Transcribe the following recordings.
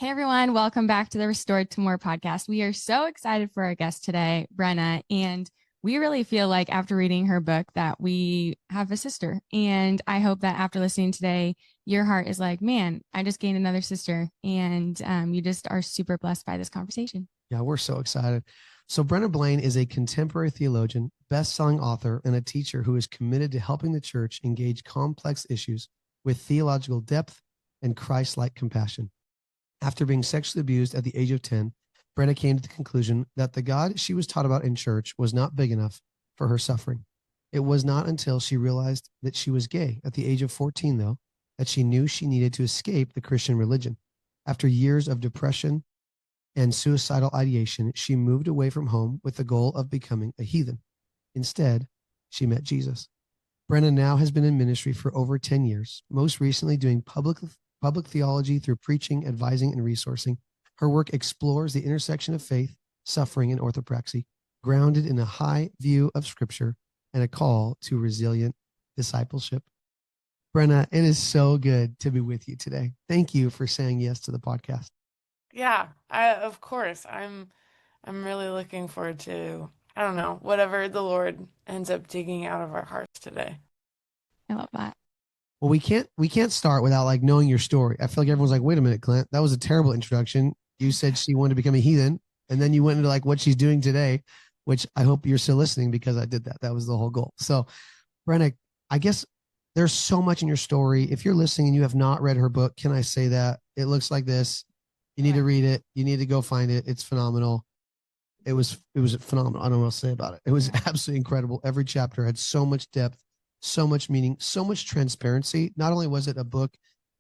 Hey everyone, welcome back to the Restored to More podcast. We are so excited for our guest today, Brenna, and we really feel like after reading her book that we have a sister. And I hope that after listening today, your heart is like, man, I just gained another sister, and you just are super blessed by this conversation. Yeah, we're so excited. So, Brenna Blain is a contemporary theologian, best-selling author, and a teacher who is committed to helping the church engage complex issues with theological depth and Christ-like compassion. After being sexually abused at the age of 10, Brenna came to the conclusion that the God she was taught about in church was not big enough for her suffering. It was not until she realized that she was gay at the age of 14, though, that she knew she needed to escape the Christian religion. After years of depression and suicidal ideation, she moved away from home with the goal of becoming a heathen. Instead, she met Jesus. Brenna now has been in ministry for over 10 years, most recently doing public theology through preaching, advising, and resourcing. Her work explores the intersection of faith, suffering, and orthopraxy, grounded in a high view of Scripture and a call to resilient discipleship. Brenna, it is so good to be with you today. Thank you for saying yes to the podcast. Yeah, of course. I'm really looking forward to, I don't know, whatever the Lord ends up digging out of our hearts today. I love that. Well, we can't start without like knowing your story. I feel like everyone's like, wait a minute, Clint, that was a terrible introduction. You said she wanted to become a heathen, and then you went into like what she's doing today, which I hope you're still listening because I did that. That was the whole goal. So, Brenna, I guess there's so much in your story. If you're listening and you have not read her book, can I say that? It looks like this. You need to read it. You need to go find it. It's phenomenal. It was phenomenal. I don't know what to say about it. It was absolutely incredible. Every chapter had so much depth, so much meaning, so much transparency. Not only was it a book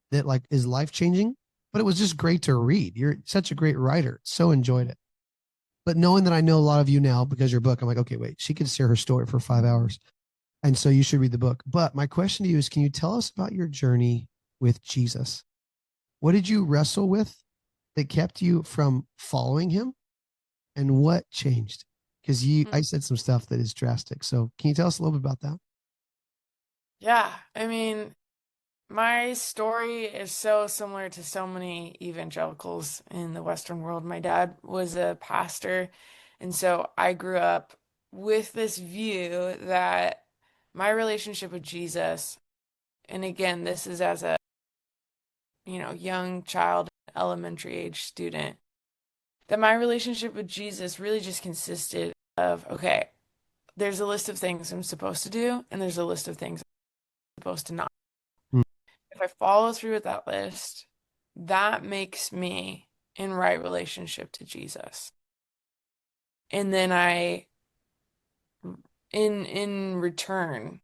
that like is life changing, but it was just great to read. You're such a great writer. So enjoyed it. But knowing that I know a lot of you now because your book, I'm like, okay, wait, she could share her story for 5 hours. And so you should read the book. But my question to you is, can you tell us about your journey with Jesus? What did you wrestle with that kept you from following him? And what changed? Because I said some stuff that is drastic. So can you tell us a little bit about that? Yeah, I mean, my story is so similar to so many evangelicals in the Western world. My dad was a pastor, and so I grew up with this view that my relationship with Jesus, and again, this is as a, young child, elementary age student, that my relationship with Jesus really just consisted of, okay, there's a list of things I'm supposed to do, and there's a list of things I'm supposed to not. Mm. If I follow through with that list, that makes me in right relationship to Jesus. And then I, in return,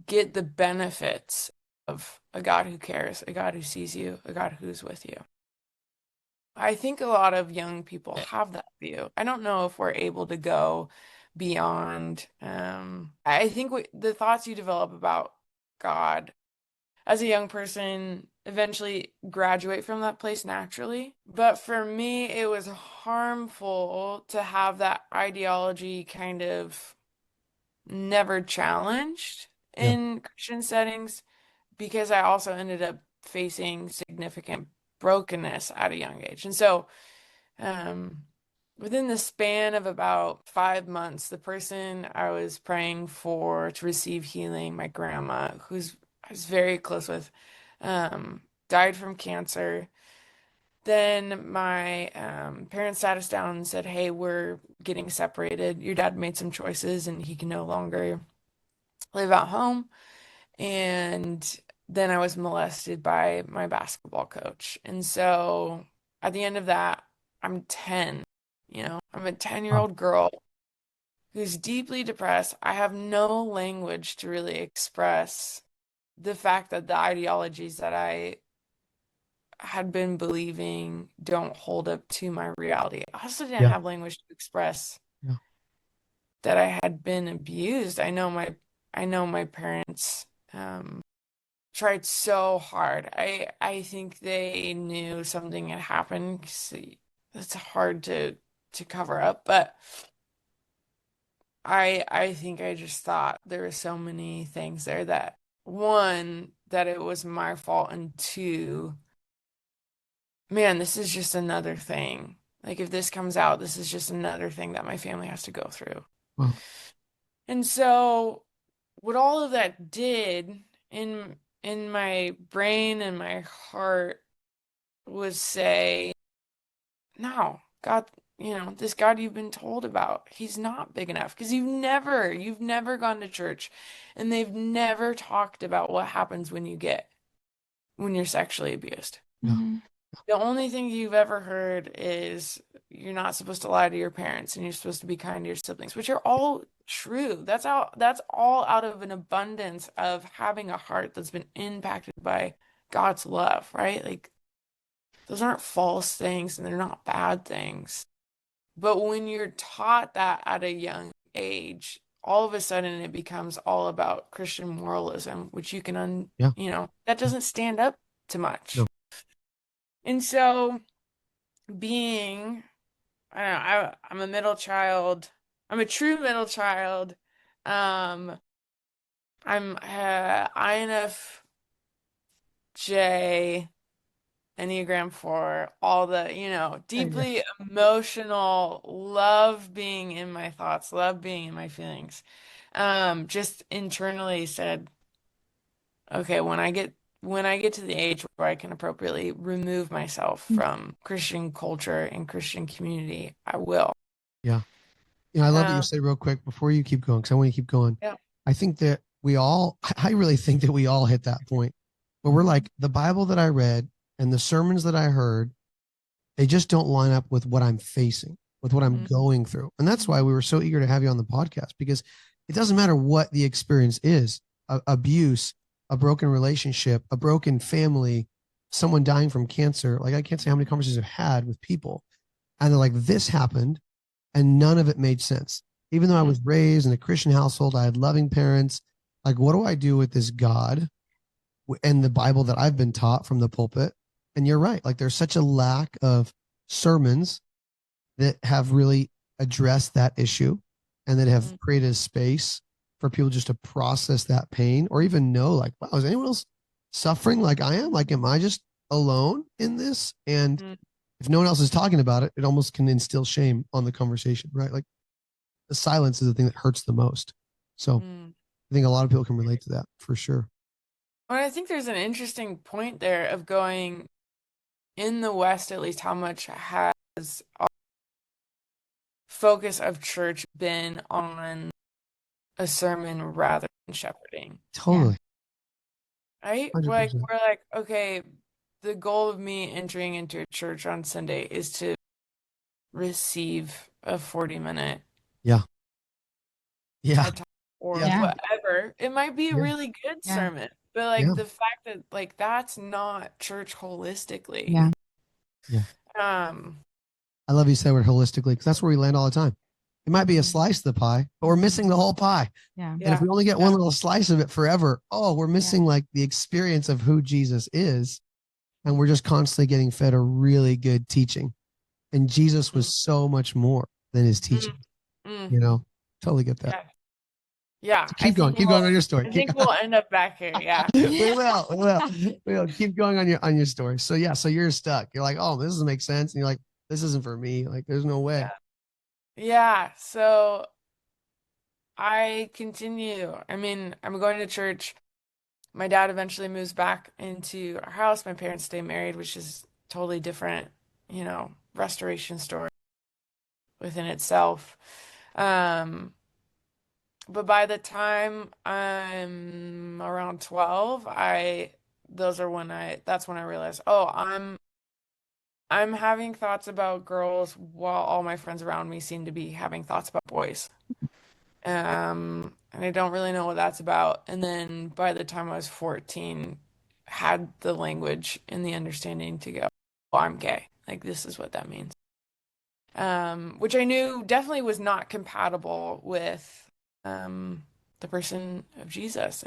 get the benefits of a God who cares, a God who sees you, a God who's with you. I think a lot of young people have that view. I don't know if we're able to go beyond. I think the thoughts you develop about God as a young person eventually graduate from that place naturally. But for me, it was harmful to have that ideology kind of never challenged Yeah. in Christian settings because I also ended up facing significant brokenness at a young age. And so, um, within the span of about 5 months, the person I was praying for to receive healing, my grandma, who's I was very close with, died from cancer. Then my parents sat us down and said, "Hey, we're getting separated. Your dad made some choices, and he can no longer live at home." And then I was molested by my basketball coach. And so at the end of that, I'm 10, I'm a 10-year-old Wow. old girl who's deeply depressed. I have no language to really express the fact that the ideologies that I had been believing don't hold up to my reality. I also didn't Yeah. have language to express Yeah. that I had been abused. I know my parents tried so hard. I think they knew something had happened 'cause it's hard to cover up, but I think I just thought there were so many things there that one, that it was my fault, and two, man, this is just another thing. Like if this comes out, this is just another thing that my family has to go through. Wow. And so what all of that did in my brain and my heart was say, no, God, this God you've been told about, he's not big enough because you've never gone to church and they've never talked about what happens when you're sexually abused. Yeah. Mm-hmm. The only thing you've ever heard is you're not supposed to lie to your parents and you're supposed to be kind to your siblings, which are all true. That's all out of an abundance of having a heart that's been impacted by God's love, right? Like those aren't false things and they're not bad things. But when you're taught that at a young age, all of a sudden it becomes all about Christian moralism, which Yeah. that doesn't stand up to much. No. And so being, I don't know, I'm a middle child. I'm a true middle child. Um, I'm INFJ, Enneagram 4, all the, There you go. deeply emotional, love being in my thoughts, love being in my feelings. Just internally said, okay, when I get to the age where I can appropriately remove myself from Christian culture and Christian community, I will. Yeah. I love that you Um, said real quick before you keep going, because I want you to keep going. yeah. I think that I really think that we all hit that point where we're like, the Bible that I read and the sermons that I heard, they just don't line up with what I'm facing, with what I'm Mm, going through. And that's why we were so eager to have you on the podcast, because it doesn't matter what the experience is, abuse, a broken relationship, a broken family, someone dying from cancer. Like, I can't say how many conversations I've had with people, and they're like, this happened and none of it made sense. Even though I mm, was raised in a Christian household, I had loving parents. Like, what do I do with this God and the Bible that I've been taught from the pulpit? And you're right. Like, there's such a lack of sermons that have really addressed that issue and that have mm, created a space for people just to process that pain, or even know, like, wow, is anyone else suffering like I am? Like, am I just alone in this? And mm, if no one else is talking about it, it almost can instill shame on the conversation, right? Like, the silence is the thing that hurts the most. So mm. I think a lot of people can relate to that for sure. Well, I think there's an interesting point there of going in the West, at least, how much has our focus of church been on a sermon rather than shepherding, Yeah. Totally. right? Like 100%. we're like, okay, the goal of me entering into a church on Sunday is to receive a 40-minute Yeah. Yeah. TED Talk or Yeah. Yeah. whatever. It might be a Yeah. really good Yeah. sermon, but like Yeah. the fact that like that's not church holistically. Yeah. Yeah. Um, I love you said word holistically, because that's where we land all the time. It might be a Mhm. slice of the pie, but we're missing the whole pie. Yeah. And if yeah, we only get one yeah, little slice of it forever, oh, we're Yeah. missing like the experience of who Jesus is. And we're just constantly getting fed a really good teaching. And Jesus mm, was so much more than his mm, teaching, mm, you know? Totally get that. yeah, yeah. So keep going on your story. I think we'll end up back here. Yeah, We will, we will keep going on your story. So yeah, so you're stuck. You're like, oh, this doesn't make sense, and you're like, this isn't for me. Like, there's no way. yeah, yeah. So I continue. I mean, I'm going to church. My dad eventually moves back into our house. My parents stay married, which is totally different, restoration story within itself. Um, but by the time I'm around 12, that's when I realized, oh, I'm having thoughts about girls while all my friends around me seem to be having thoughts about boys. And I don't really know what that's about. And then by the time I was 14, had the language and the understanding to go, oh, I'm gay. Like this is what that means. Which I knew definitely was not compatible with the person of Jesus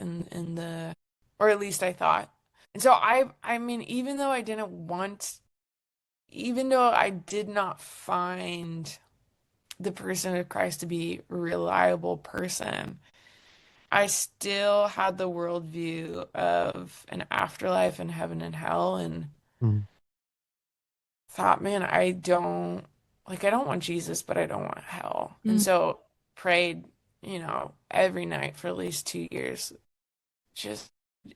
or at least I thought. And so I mean, even though I did not find the person of Christ to be a reliable person, I still had the worldview of an afterlife and heaven and hell, and Mm. thought, man, I don't want Jesus, but I don't want hell. And Mm. so prayed, every night for at least 2 years. Just,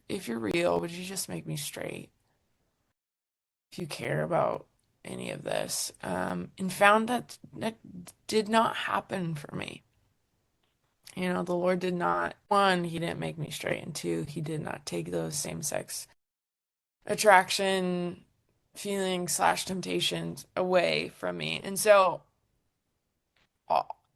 if you're real, would you just make me straight? If you care about any of this. And found that that did not happen for me. The Lord did not, one, he didn't make me straight, and two, he did not take those same-sex attraction feelings slash temptations away from me. And so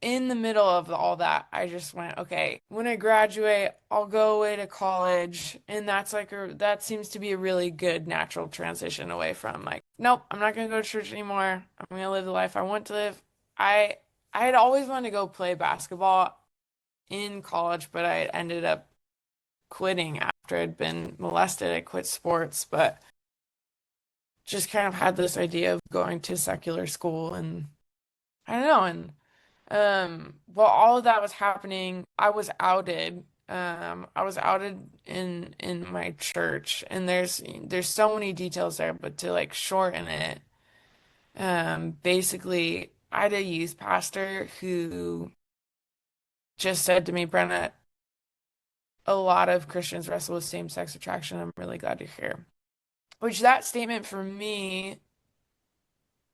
in the middle of all that, I just went, okay, when I graduate, I'll go away to college. And that seems to be a really good natural transition away from like, nope, I'm not going to go to church anymore. I'm going to live the life I want to live. I I had always wanted to go play basketball in college, but I ended up quitting after I'd been molested. I quit sports, but just kind of had this idea of going to secular school, and I don't know. And while all of that was happening, I was outed. I was outed in my church, and there's so many details there, but to like shorten it, basically, I had a youth pastor who just said to me, Brenna, a lot of Christians wrestle with same-sex attraction. I'm really glad to hear. Which that statement for me,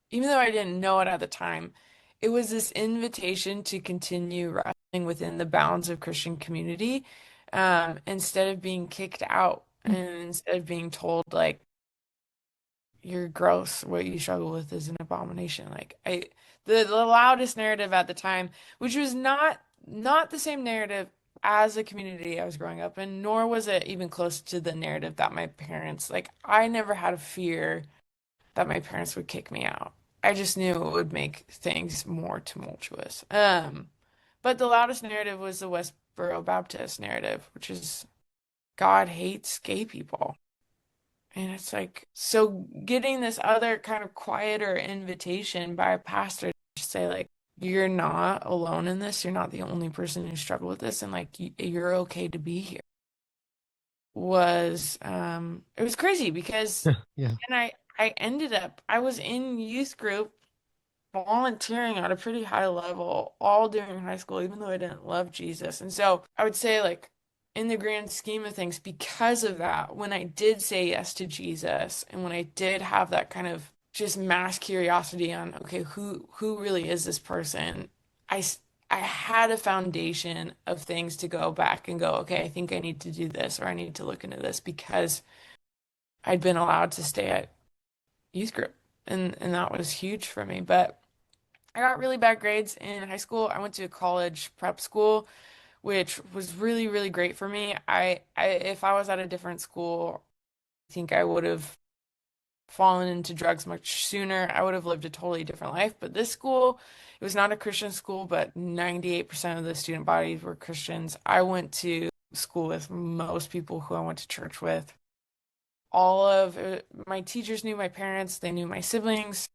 even though I didn't know it at the time, it was this invitation to continue wrestling within the bounds of Christian community, instead of being kicked out and instead of being told like you're gross, what you struggle with is an abomination. The loudest narrative at the time, which was not the same narrative as the community I was growing up in, nor was it even close to the narrative that my parents, like, I never had a fear that my parents would kick me out. I just knew it would make things more tumultuous. But the loudest narrative was the Westboro Baptist narrative, which is God hates gay people. And it's like, so getting this other kind of quieter invitation by a pastor to say, like, you're not alone in this. You're not the only person who struggled with this. And like, you're okay to be here it was crazy because Yeah. and I was in youth group volunteering at a pretty high level all during high school, even though I didn't love Jesus. And so I would say, like, in the grand scheme of things, because of that, when I did say yes to Jesus and when I did have that kind of just mass curiosity on, okay, who really is this person? I had a foundation of things to go back and go, okay, I think I need to do this or I need to look into this because I'd been allowed to stay at youth group. And that was huge for me. But I got really bad grades in high school. I went to a college prep school, which was really, really great for me. If I was at a different school, I think I would have fallen into drugs much sooner. I would have lived a totally different life. But this school, it was not a Christian school, but 98% of the student bodies were Christians. I went to school with most people who I went to church with. All of my teachers knew my parents, they knew my siblings.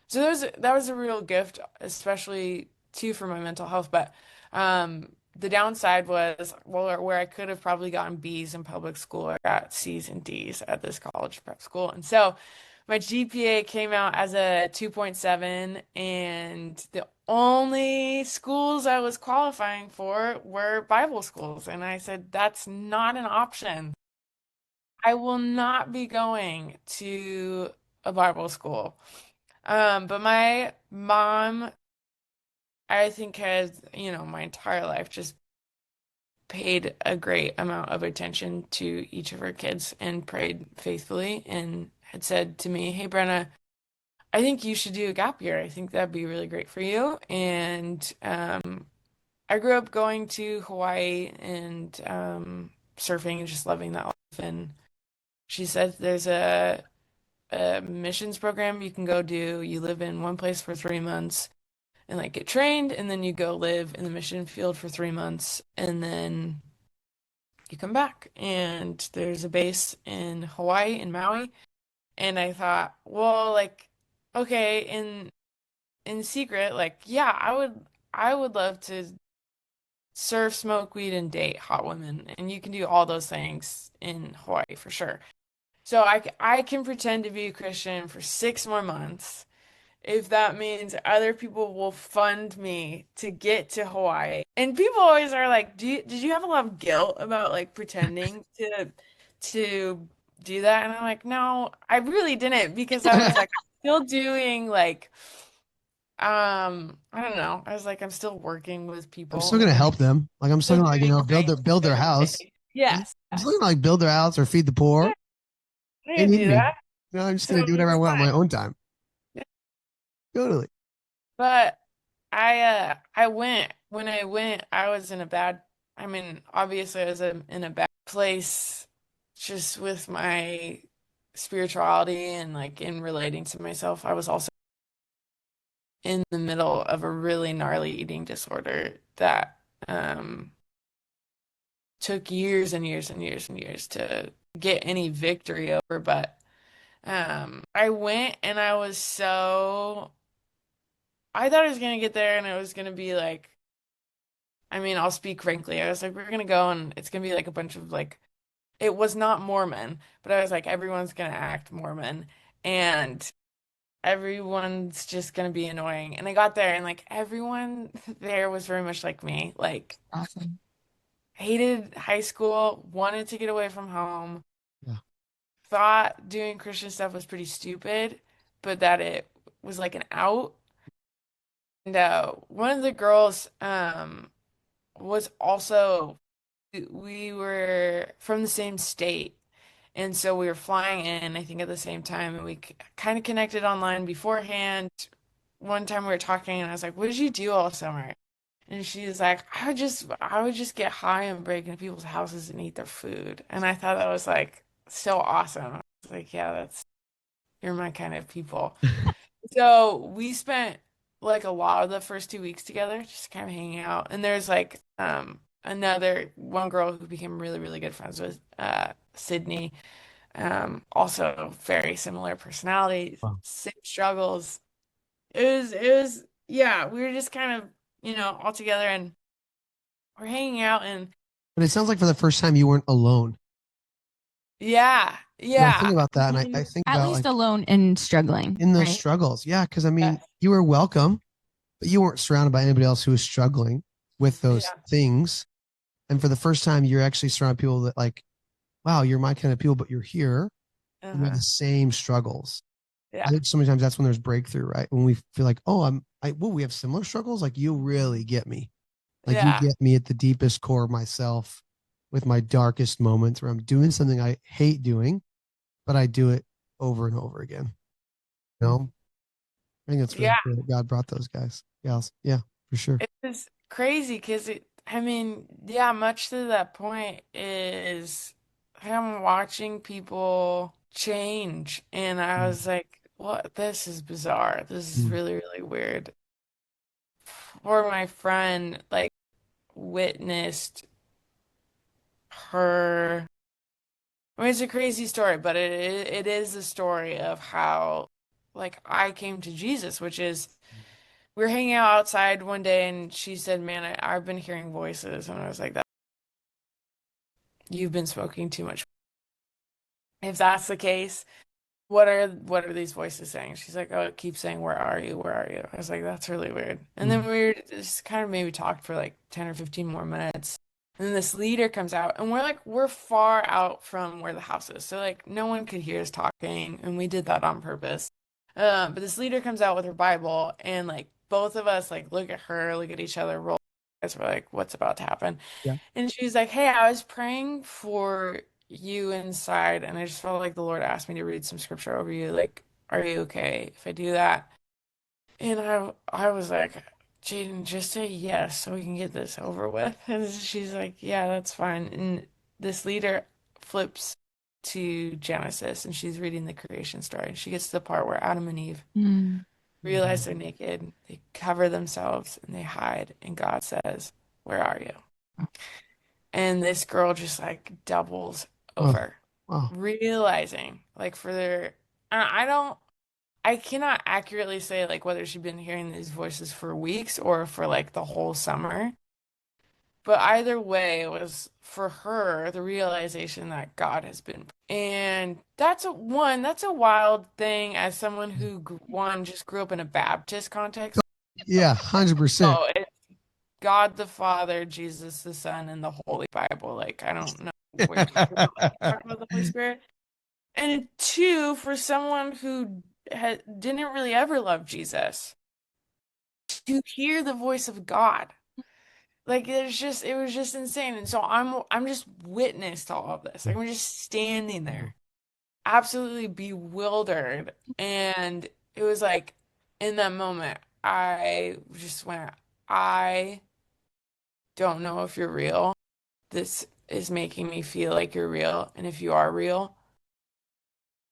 So that was a real gift, especially too for my mental health. But the downside was, well, where I could have probably gotten B's in public school, I got C's and D's at this college prep school. And so my GPA came out as a 2.7, and the only schools I was qualifying for were Bible schools. And I said, that's not an option. I will not be going to a Bible school. But my mom, I think, has, my entire life just paid a great amount of attention to each of her kids and prayed faithfully and had said to me, hey, Brenna, I think you should do a gap year. I think that'd be really great for you. And I grew up going to Hawaii and surfing and just loving that life. And she said there's a missions program you can go do. You live in one place for 3 months and like get trained, and then you go live in the mission field for 3 months, and then you come back. And there's a base in Hawaii, in Maui. And I thought, well, like, okay, in secret, like, yeah, I would love to surf, smoke weed, and date hot women, and you can do all those things in Hawaii for sure. So I can pretend to be a Christian for 6 more months if that means other people will fund me to get to Hawaii. And people always are like, did you have a lot of guilt about like pretending to do that?" And I'm like, "No, I really didn't because I was like still doing like I don't know. I was like I'm still working with I'm still people gonna and help them. Like I'm still still gonna like, doing build things their every house. day." I'm Yes, still yes. gonna like build their house or feed the poor. Yeah, I They can need do me. that. I'm just So gonna do whatever I it's want on my fine. own time. Yeah. Totally. But I went when I went I was in a bad I mean obviously I was in a bad place just with my spirituality and like in relating to myself. I was also in the middle of a really gnarly eating disorder that took years and years and years and years to get any victory over. But I went and I was so I thought I was gonna get there and it was gonna be like I mean, I'll speak frankly. I was like, we're gonna go and it's gonna be like a bunch of like, it was not Mormon, but I was like, everyone's gonna act Mormon and everyone's just gonna be annoying. And I got there and like everyone there was very much like me, like Awesome. hated high school, wanted to get away from home, Yeah. thought doing Christian stuff was pretty stupid, but that it was like an out. And one of the girls was also we were from the same state. And so we were flying in, I think, at the same time, and we kind of connected online beforehand. One time we were talking, and I was like, "What did you do all summer?" And she's like, I would just get high and break into people's houses and eat their food." And I thought that was like so awesome. I was like, "Yeah, you're my kind of people." So we spent like a lot of the first 2 weeks together, just kind of hanging out. And there's like another one girl who became really, really good friends with Sydney. Also very similar personalities, Wow. same struggles. It was yeah, we were just kind of, all together and we're hanging out and But it sounds like for the first time you weren't alone. yeah, And I think yeah. about that and I Mhm. think At about least like alone and struggling, in those right? struggles. Yeah, because I mean, Yes. you were welcome, but you weren't surrounded by anybody else who was struggling with those Yeah. things. And for the first time, you're actually surrounded by people that like, wow, you're my kind of people, but you're here and we have Uh-huh. the same struggles. I Yeah. think so many times that's when there's breakthrough, right? When we feel like, oh, we have similar struggles. Like you really get me. Like you Yeah. get me at the deepest core of myself with my darkest moments where I'm doing something I hate doing, but I do it over and over again. You know, I think that's really Yeah. cool that God brought those guys. Gals. Yeah, for sure. It was crazy because I mean, yeah, much to that point is I'm watching people change, and I Mm, was like, what? This is bizarre. This is mm, really, really weird. For my friend, like, witnessed her. I mean, it's a crazy story, but it is the story of how, like, I came to Jesus, which is we were hanging out outside one day, and she said, "Man, I've been hearing voices," and I was like, "You've been smoking too much." If that's the case, what are these voices saying? She's like, "Oh, it keeps saying, 'Where are you? Where are you?'" I was like, "That's really weird." And then mm. we were just kind of maybe talked for like 10 or 15 more minutes. And then this leader comes out, and we're far out from where the house is. So like no one could hear us talking, and we did that on purpose. But this leader comes out with her Bible, and like both of us like look at her, look at each other, roll eyes, we're like, what's about to happen? Yeah. And she's like, "Hey, I was praying for you inside, and I just felt like the Lord asked me to read some scripture over you. Like, are you okay if I do that?" And I was like, "Jaden, just say yes so we can get this over with." And she's like, "Yeah, that's fine." And this leader flips to Genesis, and she's reading the creation story. She gets to the part where Adam and Eve Mm. realize they're naked, they cover themselves, and they hide. And God says, "Where are you?" And this girl just like doubles Oh, over, wow. realizing like for their, I cannot accurately say like whether she'd been hearing these voices for weeks or for like the whole summer, But either way, it was for her the realization that God has been. And that's a wild thing as someone who just grew up in a Baptist context. Yeah, 100%. Oh, it's God the Father, Jesus the Son, and the Holy Bible. Like, I don't know where people talk about the Holy Spirit. And two, for someone who didn't really ever love Jesus, to hear the voice of God. Like it was just insane. And so I'm just witness to all of this. Like I'm just standing there, absolutely bewildered. And it was like in that moment, I just went, I don't know if you're real. This is making me feel like you're real. And if you are real,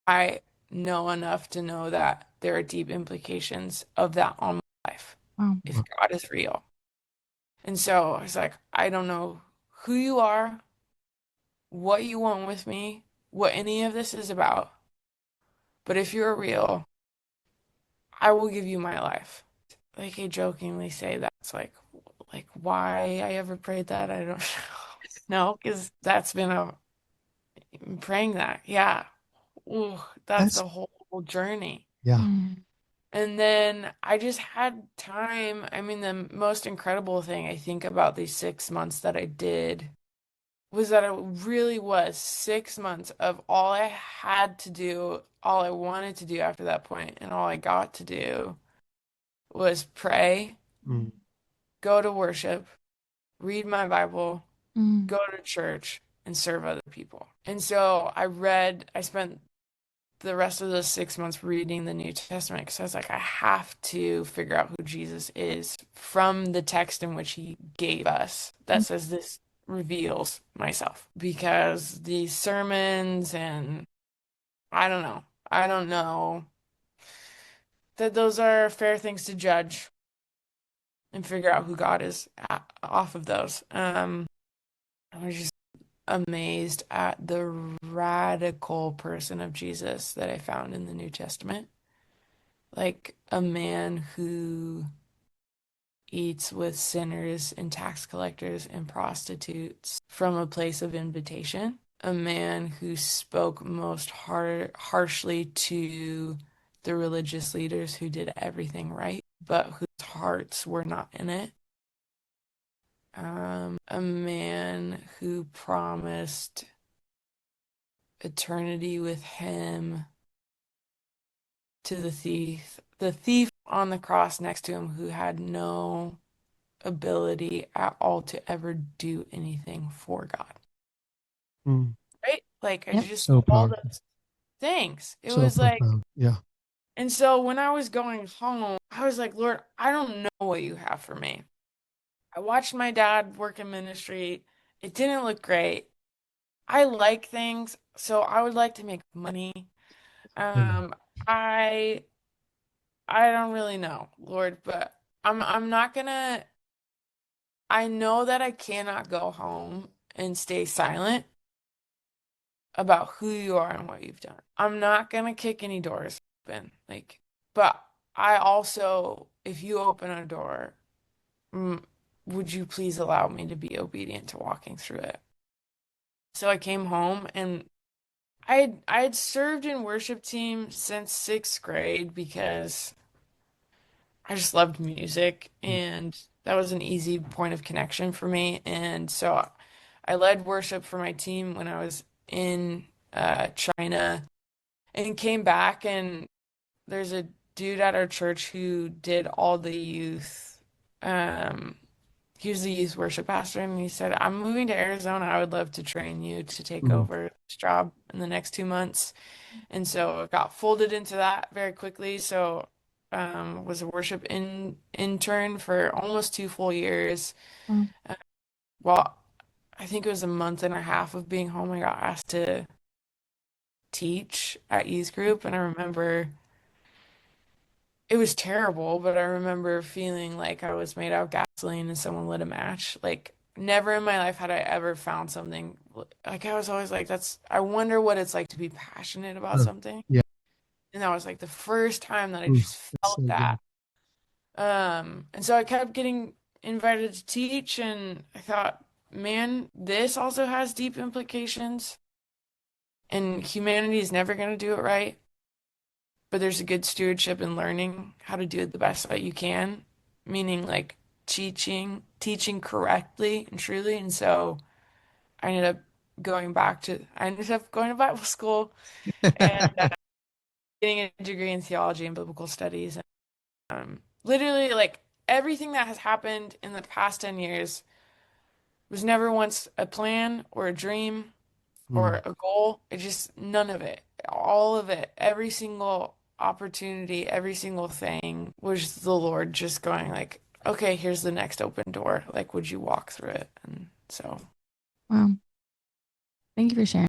I know enough to know that there are deep implications of that on my life. Wow. If God is real. And so I was like, I don't know who you are, what you want with me, what any of this is about. But if you're real, I will give you my life. Like I jokingly say that's like why I ever prayed that, I don't know, because that's been a praying that. Yeah. Ooh, that's That's a whole journey. yeah. Mm. And then I just had time. I mean, the most incredible thing I think about these 6 months that I did was that it really was 6 months of all I had to do, all I wanted to do after that point, and all I got to do was pray, Mm. go to worship, read my Bible, Mm. go to church, and serve other people. And so I spent the rest of those 6 months reading the New Testament because I was like, I have to figure out who Jesus is from the text in which he gave us that says this reveals myself. Because these sermons and I don't know that those are fair things to judge and figure out who God is off of those. I was just amazed at the radical person of Jesus that I found in the New Testament. Like a man who eats with sinners and tax collectors and prostitutes from a place of invitation. A man who spoke most harshly to the religious leaders who did everything right, but whose hearts were not in it. A man who promised eternity with him to the thief on the cross next to him who had no ability at all to ever do anything for God. Mm. Right? Like I Yep. just So all powerful. those things. It So was like, profound. Yeah. and so when I was going home, I was like, Lord, I don't know what you have for me. I watched my dad work in ministry. It didn't look great. I like things, so I would like to make money. Amen. Um, I I don't really know, Lord, but I'm not gonna I know that I cannot go home and stay silent about who you are and what you've done. I'm not gonna kick any doors open, like, but I also, if you open a door, mm, would you please allow me to be obedient to walking through it? So I came home and I had served in worship team since sixth grade because I just loved music Mm. and that was an easy point of connection for me. And so I led worship for my team when I was in China and came back. And there's a dude at our church who did all the youth. He was the youth worship pastor, and he said, I'm moving to Arizona. I would love to train you to take Mm. over this job in the next 2 months. And so it got folded into that very quickly. So was a worship intern for almost 2 full years. Wow. Well, I think it was a month and a half of being home. I got asked to teach at youth group, and I remember it was terrible, but I remember feeling like I was made out of gasoline and someone lit a match. Like never in my life had I ever found something like I was always like, I wonder what it's like to be passionate about Huh. something. Yeah. And that was like the first time that I Mm. just That's felt so that. good. And so I kept getting invited to teach, and I thought, man, this also has deep implications, and humanity is never going to do it right. But there's a good stewardship in learning how to do it the best that you can, meaning like teaching correctly and truly. And so I ended up going to Bible school and getting a degree in theology and biblical studies. And literally, like everything that has happened in the past 10 years was never once a plan or a dream or Mm. a goal. It just none of it. All of it, every single opportunity, every single thing was the Lord just going like, okay, here's the next open door. Like, would you walk through it? And so, Wow. Thank you for sharing.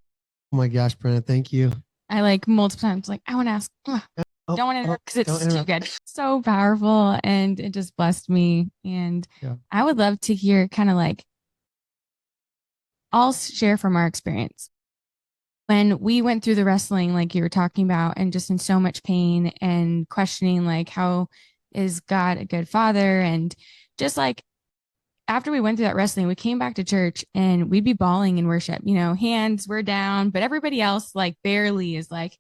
Oh my gosh, Brenna, thank you. I like multiple times, like, I want to ask, Oh, don't want to interrupt because don't it's too interrupt. good. So powerful. And it just blessed me. And Yeah. I would love to hear kind of like, I'll share from our experience. When we went through the wrestling, like you were talking about, and just in so much pain and questioning, like, how is God a good father? And just like after we went through that wrestling, we came back to church and we'd be bawling in worship, hands were down, but everybody else, like, barely is like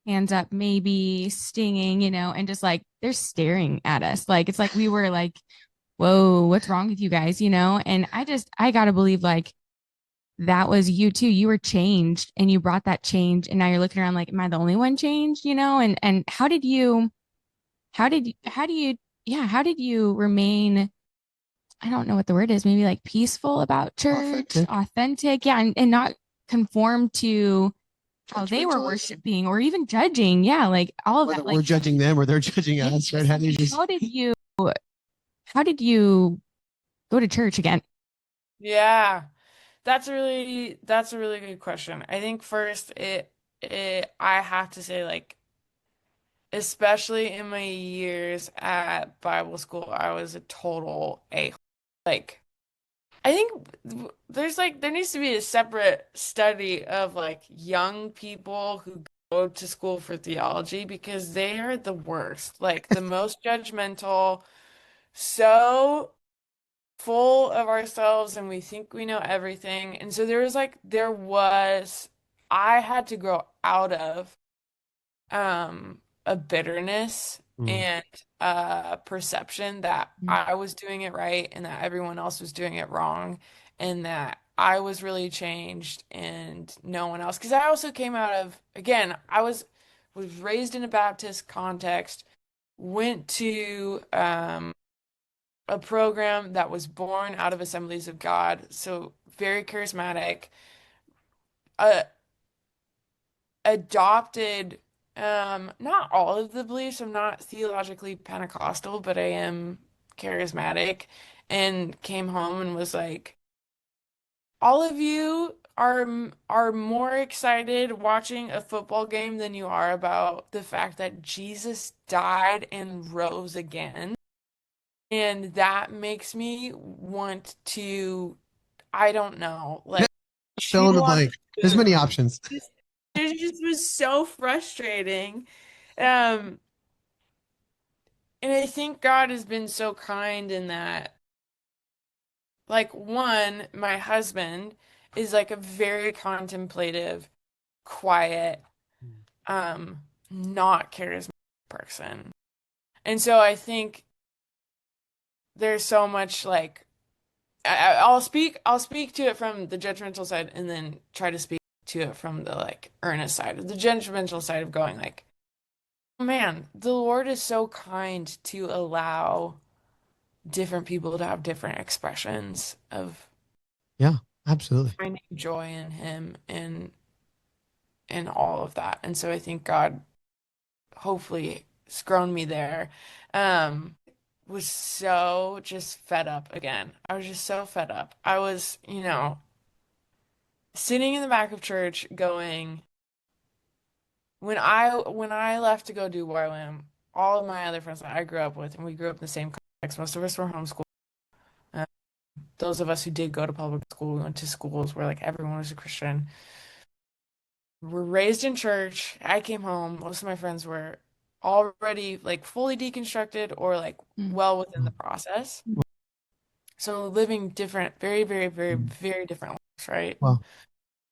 hands up, maybe stinging, and just like they're staring at us. Like, it's like we were like, whoa, what's wrong with you guys, And I got to believe, like, that was you too. You were changed and you brought that change. And now you're looking around like, am I the only one changed? And how do you, yeah, how did you remain? I don't know what the word is, maybe like peaceful about church, authentic, yeah, and not conform to how they were worshiping or even judging. Yeah, like all of Whether that. we're Like, judging them or they're judging us, right? how did you go to church again? yeah, that's a really good question. I think first I have to say like especially in my years at Bible school, I was a total a like I think there needs to be a separate study of like young people who go to school for theology because they are the worst, like the most judgmental, so full of ourselves and we think we know everything. And so I had to grow out of a bitterness Mm. and a perception that I was doing it right and that everyone else was doing it wrong and that I was really changed and no one else. Because I also came out of, again, I was raised in a Baptist context, went to a program that was born out of Assemblies of God, so very charismatic. Uh, Adopted not all of the beliefs. I'm not theologically Pentecostal, but I am charismatic and came home and was like, all of you are more excited watching a football game than you are about the fact that Jesus died and rose again. And that makes me want to, I don't know, like Fill in chew the on blank. the There's many spoon. options. It just was so frustrating. Um, and I think God has been so kind in that, like, one, my husband is like a very contemplative, quiet, um, not charismatic person. And so I think there's so much like I'll speak to it from the judgmental side and then try to speak to it from the like earnest side of the judgmental side of going like, oh man, the Lord is so kind to allow different people to have different expressions of Yeah, absolutely. finding joy in Him and all of that. And so I think God hopefully has grown me there. Was so just fed up again. I was just so fed up. I was, sitting in the back of church going, when I left to go do YWAM, all of my other friends that I grew up with, and we grew up in the same context, most of us were homeschooled. Uh, those of us who did go to public school, we went to schools where like everyone was a Christian. Were raised in church. I came home. Most of my friends were already like fully deconstructed or like Mm. well within the process. So living different, very, very, very, very different lives, right? Well,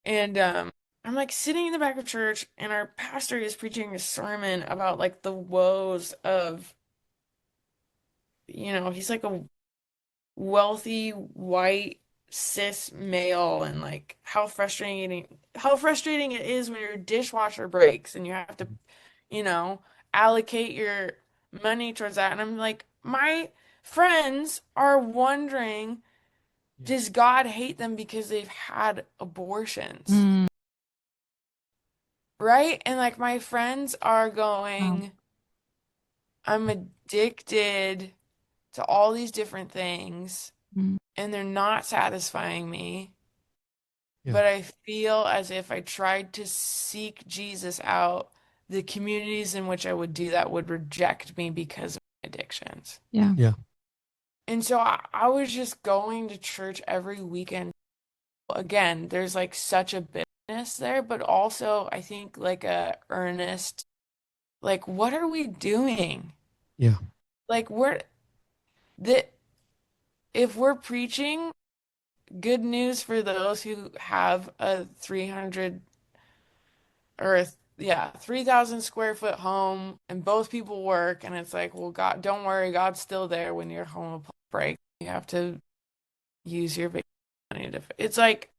And I'm like sitting in the back of church, and our pastor is preaching a sermon about like the woes of, he's like a wealthy white cis male, and like how frustrating it is when your dishwasher breaks and you have to, you know, allocate your money towards that. And I'm like, my friends are wondering, yeah, does God hate them because they've had abortions? Mm. Right? And like my friends are Wow. going, I'm addicted to all these different things Mm. and they're not satisfying me. yeah, But I feel as if I tried to seek Jesus out, the communities in which I would do that would reject me because of my addictions. Yeah. yeah, And so I was just going to church every weekend. Again, there's like such a bitterness there, but also I think like a earnest, like, what are we doing? yeah, Like, that if we're preaching good news for those who have a 300 or a, yeah, 3,000 square foot home and both people work, and it's like, well, God, don't worry, God's still there when your home breaks. You have to use your vacation money to, it's like,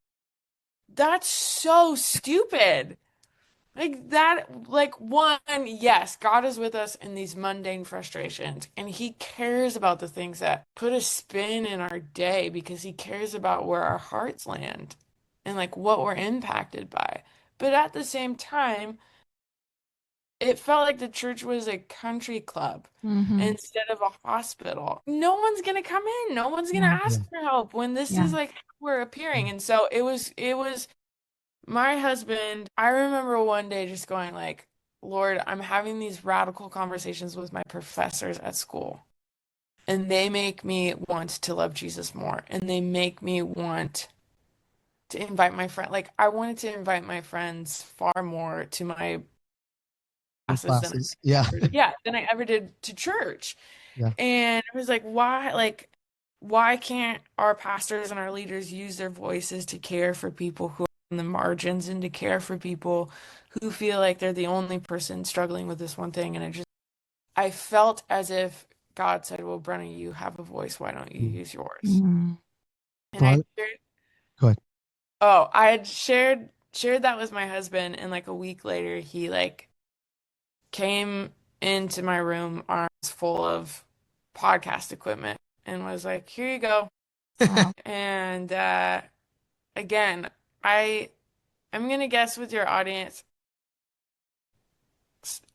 that's so stupid. Like that, like one, yes, God is with us in these mundane frustrations, and He cares about the things that put a spin in our day because He cares about where our hearts land and like what we're impacted by. But at the same time, it felt like the church was a country club Mm-hmm. instead of a hospital. No one's gonna come in, no one's gonna Yeah. yeah, ask for help when this Yeah. is like how we're appearing. And so it was my husband, I remember one day just going like, Lord, I'm having these radical conversations with my professors at school, and they make me want to love Jesus more, and they make me want to invite my friend. Like I wanted to invite my friends far more to my your classes than classes. I Yeah, ever did. Yeah, than I ever did to church. yeah, And I was why can't our pastors and our leaders use their voices to care for people who are on the margins and to care for people who feel like they're the only person struggling with this one thing? And I felt as if God said, well, Brenna, you have a voice. Why don't you mm. use yours? Mm. And Well, go ahead. I had shared that with my husband. And like a week later, he like came into my room, arms full of podcast equipment, and was like, here you go. Wow. And again, I'm gonna guess with your audience,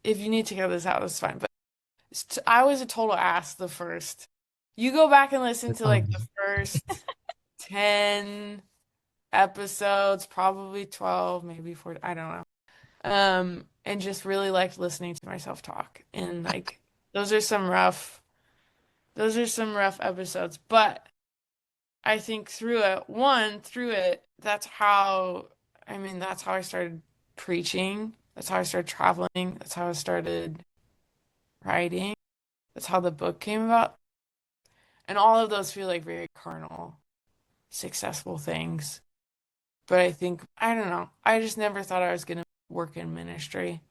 if you need to cut this out, that's fine. But I was a total ass the first. You go back and listen to Oh, like the first 10 episodes, probably 12, maybe 40, I don't know. And just really liked listening to myself talk. And like those are some rough episodes, but I think through it, that's how I started preaching. That's how I started traveling. That's how I started writing. That's how the book came about. And all of those feel like very carnal, successful things. But I don't know. I just never thought I was going to work in ministry.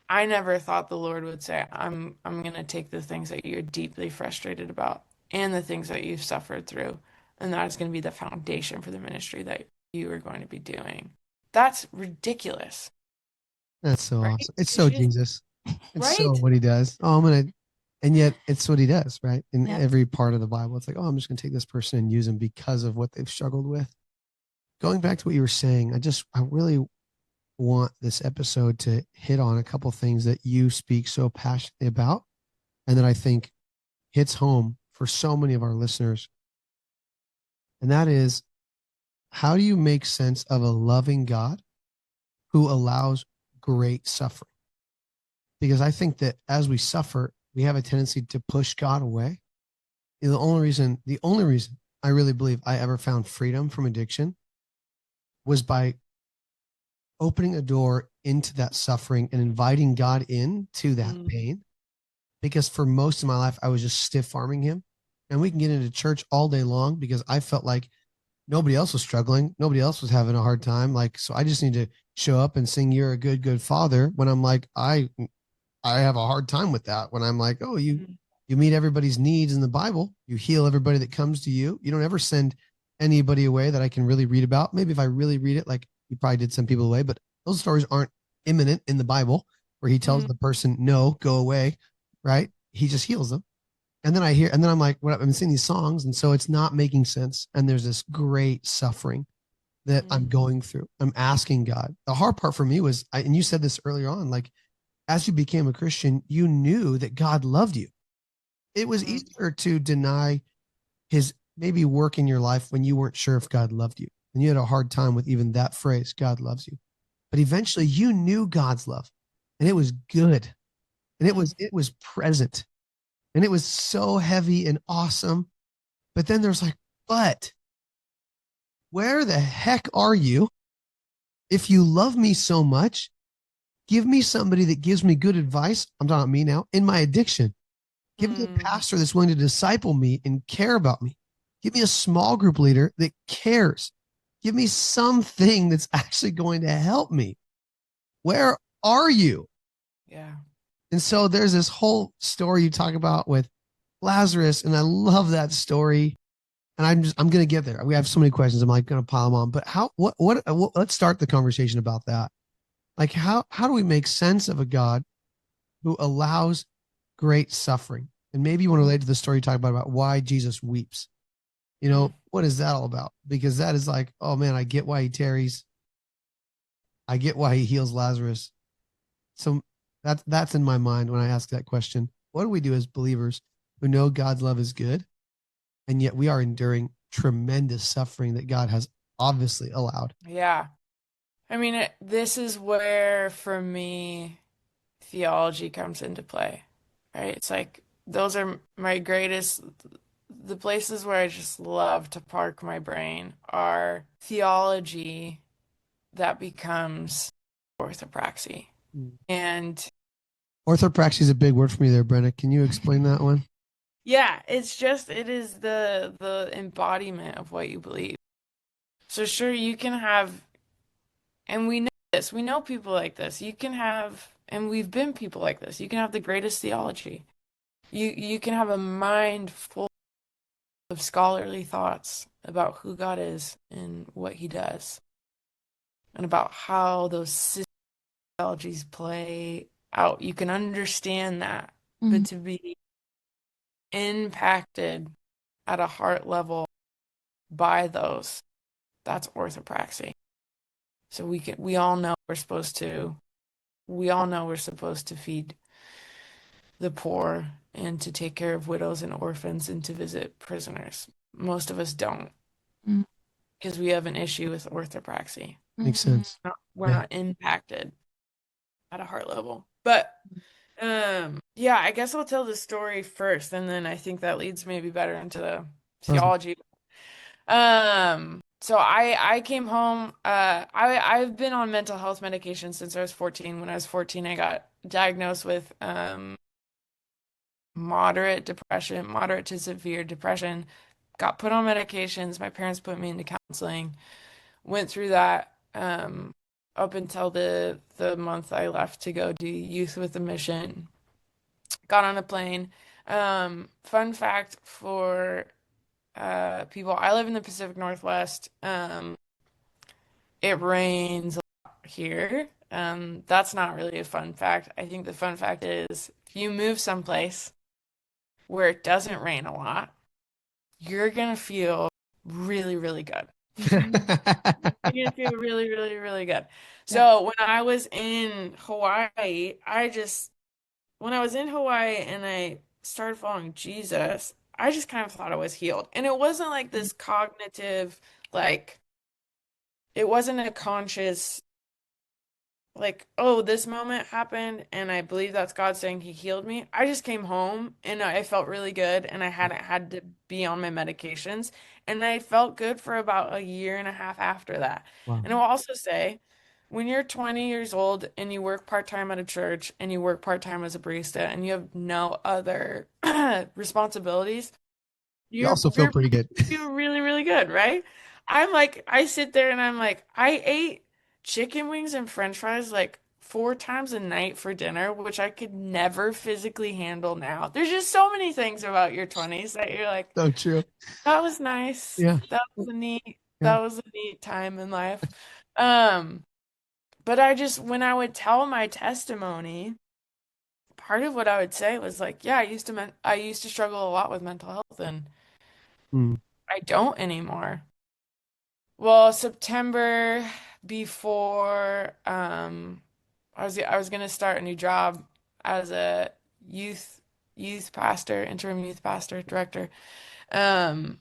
I never thought the Lord would say, I'm going to take the things that you're deeply frustrated about and the things that you've suffered through, and that is going to be the foundation for the ministry that you are going to be doing. That's ridiculous, that's so right? awesome. It's It's so just Jesus. It's so right. what he does. Oh, and yet it's what he does, right? In Yeah. every part of the Bible, it's like, oh, I'm just gonna take this person and use them because of what they've struggled with. Going back to what you were saying, I really want this episode to hit on a couple things that you speak so passionately about, and that I think hits home for so many of our listeners. And that is, how do you make sense of a loving God who allows great suffering? Because I think that as we suffer, we have a tendency to push God away. The only reason I really believe I ever found freedom from addiction was by opening a door into that suffering and inviting God in to that Mm, pain. Because for most of my life, I was just stiff arming him and we can get into church all day long because I felt like nobody else was struggling. Nobody else was having a hard time. Like, so I just need to show up and sing "You're a Good, Good Father" when I'm like, I have a hard time with that. When I'm like, oh, you meet everybody's needs in the Bible. You heal everybody that comes to you. You don't ever send anybody away that I can really read about. Maybe if I really read it, like you probably did send people away, but those stories aren't imminent in the Bible where he tells the person, no, go away, right? He just heals them. And then and then I'm like, what? I'm singing these songs. And so it's not making sense. And there's this great suffering that I'm going through. I'm asking God. The hard part for me was, and you said this earlier on, like, as you became a Christian, you knew that God loved you. It was easier to deny his maybe work in your life when you weren't sure if God loved you. And you had a hard time with even that phrase, God loves you. But eventually you knew God's love and it was good. And it was present. And it was so heavy and awesome. But then there's like, but where the heck are you? If you love me so much, give me somebody that gives me good advice. I'm talking about me now in my addiction. Give me a pastor that's willing to disciple me and care about me. Give me a small group leader that cares. Give me something that's actually going to help me. Where are you? Yeah. And so there's this whole story you talk about with Lazarus, and I love that story. And I'm going to get there. We have so many questions. I'm like going to pile them on. But let's start the conversation about that. Like, how do we make sense of a God who allows great suffering? And maybe you want to relate to the story you talk about why Jesus weeps. What is that all about? Because that is like, oh man, I get why he tarries. I get why he heals Lazarus. So that's in my mind when I ask that question. What do we do as believers who know God's love is good, and yet we are enduring tremendous suffering that God has obviously allowed? Yeah. I mean, this is where, for me, theology comes into play, right? It's like those are my greatest, the places where I just love to park my brain are theology that becomes orthopraxy. And Orthopraxy is a big word for me there, Brenna. Can you explain that one? yeah, it is the embodiment of what you believe. So sure, you can have, and we know this, we know people like this. You can have, and we've been people like this. You can have the greatest theology. You can have a mind full of scholarly thoughts about who God is and what he does, and about how those theologies play out. You can understand that, but to be impacted at a heart level by those, that's orthopraxy. So we all know we're supposed to feed the poor and to take care of widows and orphans and to visit prisoners. Most of us don't because we have an issue with orthopraxy. Makes sense. We're not impacted at a heart level. But yeah, I guess I'll tell the story first, and then I think that leads maybe better into the theology. So I came home. I've been on mental health medication since I was 14. When I was 14, I got diagnosed with moderate depression, moderate to severe depression. Got put on medications. My parents put me into counseling. Went through that up until the month I left to go do youth with a mission. Got on a plane. Fun fact for people, I live in the Pacific Northwest. It rains a lot here. That's not really a fun fact. I think the fun fact is if you move someplace where it doesn't rain a lot, you're gonna feel really, really good. You're gonna feel really, really, really good. So when I was in Hawaii, when I was in Hawaii and I started following Jesus, I just kind of thought I was healed. And it wasn't like this cognitive, like, it wasn't a conscious, like, oh, this moment happened and I believe that's God saying he healed me. I just came home and I felt really good and I hadn't had to be on my medications. And I felt good for about a year and a half after that. Wow. And I'll also say, when you're 20 years old and you work part-time at a church and you work part-time as a barista and you have no other responsibilities, You You're also feel you're pretty good. feel really, really good, right? I'm like, I sit there and I'm like, I ate chicken wings and French fries like 4 times a night for dinner, which I could never physically handle now. There's just so many things about your 20s that you're like, So true. that was nice. Yeah. That Yeah. was a neat time in life. Um, but I just when I would tell my testimony, part of what I would say was like, yeah, I used to struggle a lot with mental health and Mm. I don't anymore. Well, September before I was gonna start a new job as a youth youth pastor, interim youth pastor, director, um,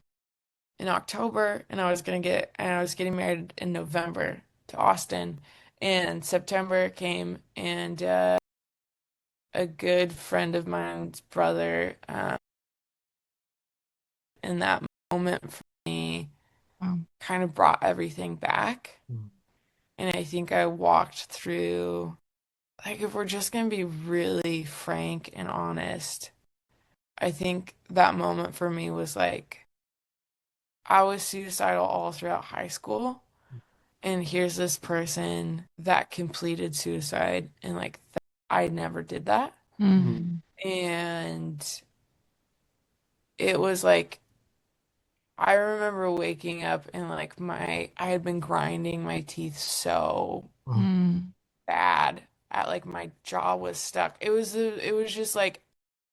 in October, and I was getting married in November to Austin, and September came, and a good friend of mine's brother, in that moment for me, Wow. kind of brought everything back. Mm. And I think I walked through, like, if we're just going to be really frank and honest, I think that moment for me was like, I was suicidal all throughout high school. And here's this person that completed suicide. And, like, I never did that. Mm. Mm. And it was like, I remember waking up and, like, I had been grinding my teeth so Wow. Mm. bad at, like, my jaw was stuck. It was just like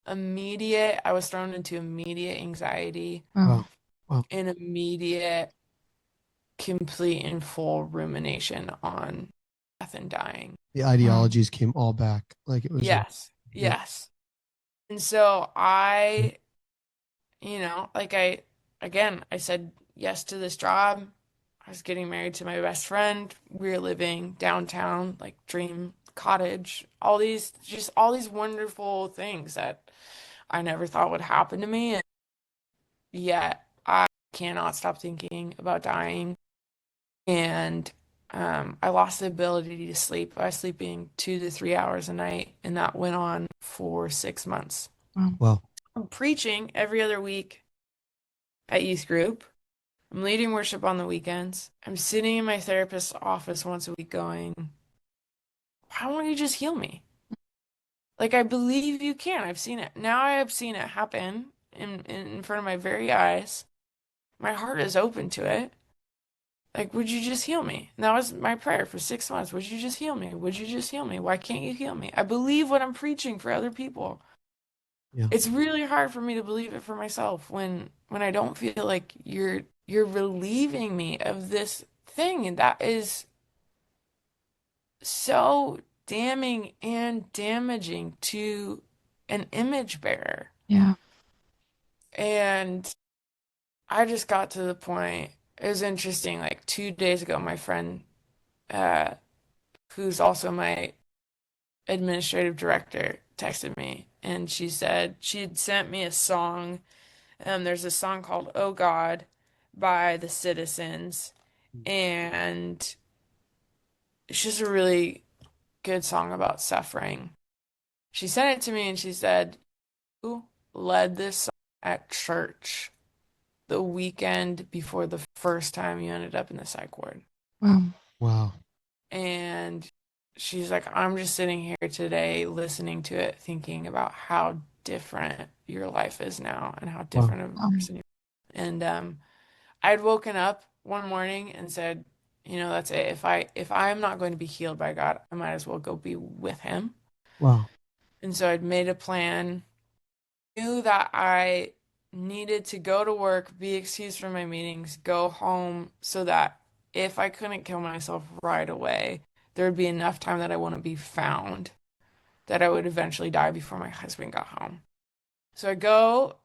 immediate. I was thrown into immediate anxiety Wow. Wow. Wow. and immediate, complete and full rumination on death and dying. The Wow. ideologies came all back. Like it was like, Yes, yeah. yes. And so Yeah. like again, I said yes to this job. I was getting married to my best friend. We were living downtown, like dream cottage, all these wonderful things that I never thought would happen to me. And yet I cannot stop thinking about dying. And I lost the ability to sleep. I was sleeping 2 to 3 hours a night, and that went on for 6 months. Wow. Well, I'm preaching every other week at youth group. I'm leading worship on the weekends. I'm sitting in my therapist's office once a week going, why don't you just heal me? Like, I believe you can. I've seen it. Now I have seen it happen in front of my very eyes. My heart is open to it. Like, would you just heal me? And that was my prayer for 6 months. Would you just heal me? Would you just heal me? Why can't you heal me? I believe what I'm preaching for other people. yeah. It's really hard for me to believe it for myself when I don't feel like you're relieving me of this thing that is so damning and damaging to an image bearer. Yeah. And I just got to the point, it was interesting, like 2 days ago, my friend, uh, who's also my administrative director, texted me and she said she had sent me a song. There's a song called Oh God by the Citizens, and it's just a really good song about suffering. She sent it to me and she said, "You led this song at church the weekend before the first time you ended up in the psych ward." Wow. Wow. And she's like, I'm just sitting here today listening to it, thinking about how different your life is now and how Wow. different of a Um, person you are. And I'd woken up one morning and said, that's it. If I'm not going to be healed by God, I might as well go be with him. Wow. And so I'd made a plan, knew that I needed to go to work, be excused from my meetings, go home so that if I couldn't kill myself right away, there would be enough time that I wouldn't be found, that I would eventually die before my husband got home. So I go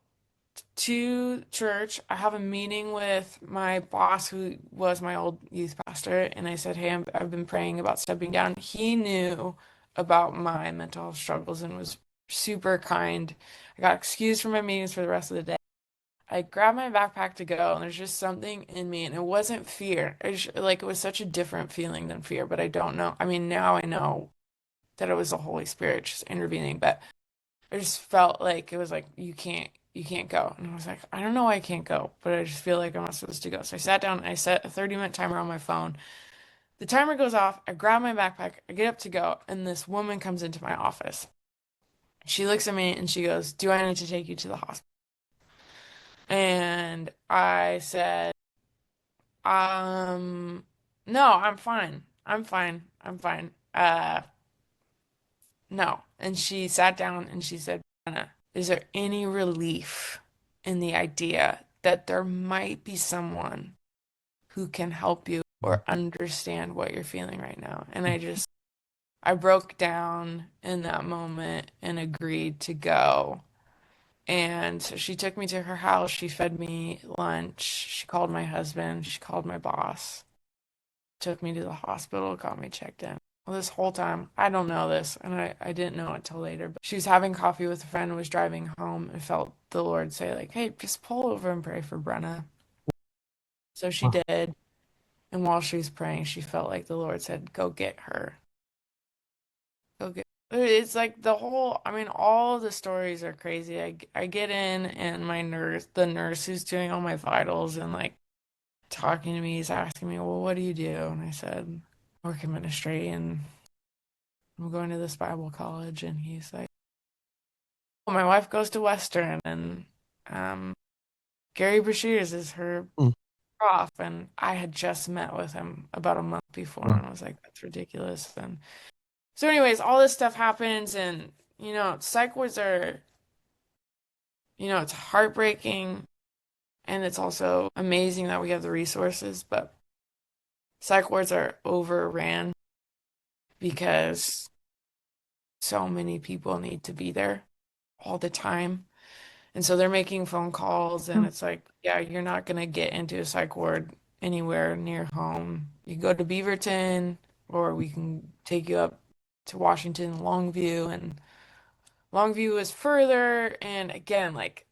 to church. I have a meeting with my boss, who was my old youth pastor, and I said, "Hey, I've been praying about stepping down." He knew about my mental health struggles and was super kind. I got excused from my meetings for the rest of the day. I grabbed my backpack to go, and there's just something in me, and it wasn't fear. It was such a different feeling than fear, but I don't know. I mean, now I know that it was the Holy Spirit just intervening, but I just felt like it was like, you can't you can't go. And I was like, I don't know why I can't go, but I just feel like I'm not supposed to go. So I sat down and I set a 30-minute timer on my phone. The timer goes off. I grab my backpack. I get up to go, and this woman comes into my office. She looks at me and she goes, "Do I need to take you to the hospital?" And I said, um, no, I'm fine. I'm fine. I'm fine. No. And she sat down and she said, "Brenna, is there any relief in the idea that there might be someone who can help you or understand what you're feeling right now?" And I broke down in that moment and agreed to go. And so she took me to her house. She fed me lunch. She called my husband. She called my boss. Took me to the hospital, got me checked in. Well, this whole time, I don't know this, and I didn't know it till later, but she was having coffee with a friend, was driving home, and felt the Lord say, like, hey, just pull over and pray for Brenna. So she Wow. did. And while she was praying, she felt like the Lord said, go get her. Go get It's like I mean, all the stories are crazy. I get in and the nurse who's doing all my vitals and like talking to me, he's asking me, well, what do you do? And I said, work in ministry and I'm going to this Bible college. And he's like, well, my wife goes to Western and um, Gary Brashears is her Mm. prof. And I had just met with him about a month before Wow. and I was like, that's ridiculous. And so anyways, all this stuff happens and, psych wards are, it's heartbreaking and it's also amazing that we have the resources, but psych wards are overran because so many people need to be there all the time. And so they're making phone calls, and it's like, yeah, you're not going to get into a psych ward anywhere near home. You go to Beaverton, or we can take you up to Washington, Longview, and Longview is further. And again, like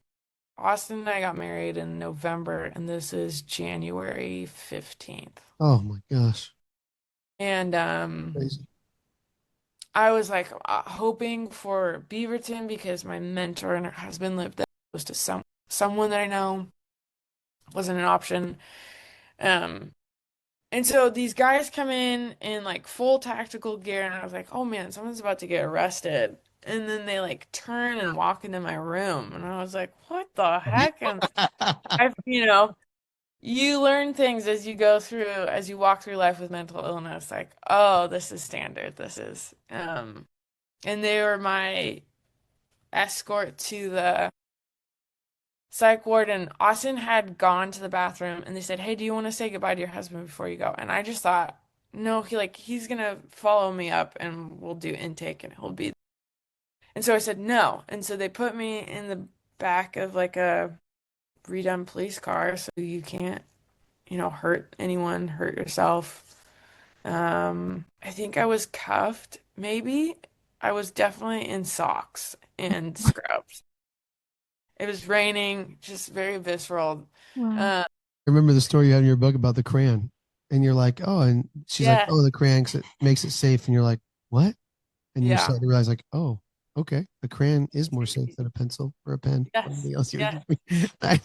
Austin and I got married in November, and this is January 15th. Oh my gosh. And Crazy. I was like hoping for Beaverton because my mentor and her husband lived there close to someone that I know wasn't an option. Um, and so these guys come in like full tactical gear, and I was like, oh man, someone's about to get arrested. And then they like turn and walk into my room, and I was like, what the heck? And you learn things as as you walk through life with mental illness, like, oh, this is standard. And they were my escort to the psych ward, and Austin had gone to the bathroom and they said, hey, do you want to say goodbye to your husband before you go? And I just thought, no, he's gonna follow me up and we'll do intake and he'll be. And so I said no. And so they put me in the back of like a redone police car so you can't, hurt anyone, hurt yourself. I think I was cuffed, maybe. I was definitely in socks and scrubs. It was raining, just very visceral. Wow. Uh, I remember the story you had in your book about the crayon, and you're like, oh, and she's like, yeah, oh, the crayon 'cause it makes it safe, and you're like, what? And you yeah, start to realize, like, oh, okay, the crayon is more safe than a pencil or a pen or yes, anything else you were yeah. doing.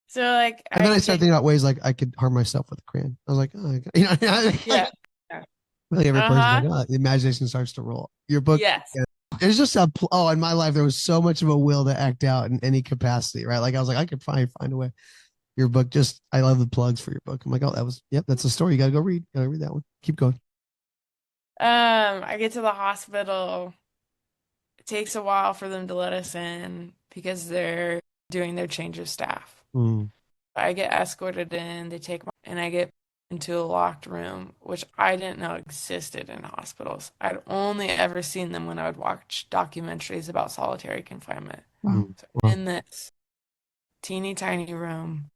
So like And then I I started get, thinking about ways like I could harm myself with a crayon. I was like, oh, yeah, yeah. really every person's like, Uh-huh. oh, the imagination starts to roll. Your book, Yes. yeah, it's just in my life, there was so much of a will to act out in any capacity, right? Like I was like, I could probably find a way. Your book, I love the plugs for your book. I'm like, oh, yep, that's a story. You got to go read. Got to read that one. Keep going. I get to the hospital. It takes a while for them to let us in because they're doing their change of staff. Mm. I get escorted in, and I get into a locked room, which I didn't know existed in hospitals. I'd only ever seen them when I would watch documentaries about solitary confinement. Wow. So Wow. in this teeny tiny room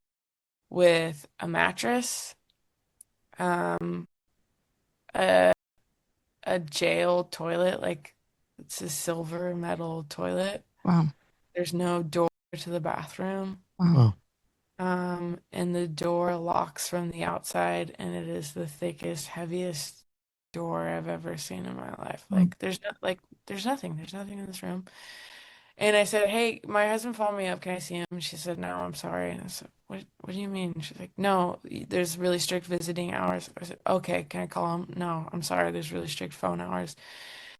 with a mattress, um, a, a jail toilet, like it's a silver metal toilet. Wow. There's no door to the bathroom. Wow. Wow. And the door locks from the outside, and it is the thickest, heaviest door I've ever seen in my life. Wow. There's nothing in this room. And I said, "Hey, my husband followed me up. Can I see him?" And she said, "No, I'm sorry." And I said, What do you mean?" And she's like, "No, there's really strict visiting hours." I said, "Okay, can I call him?" "No, I'm sorry, there's really strict phone hours."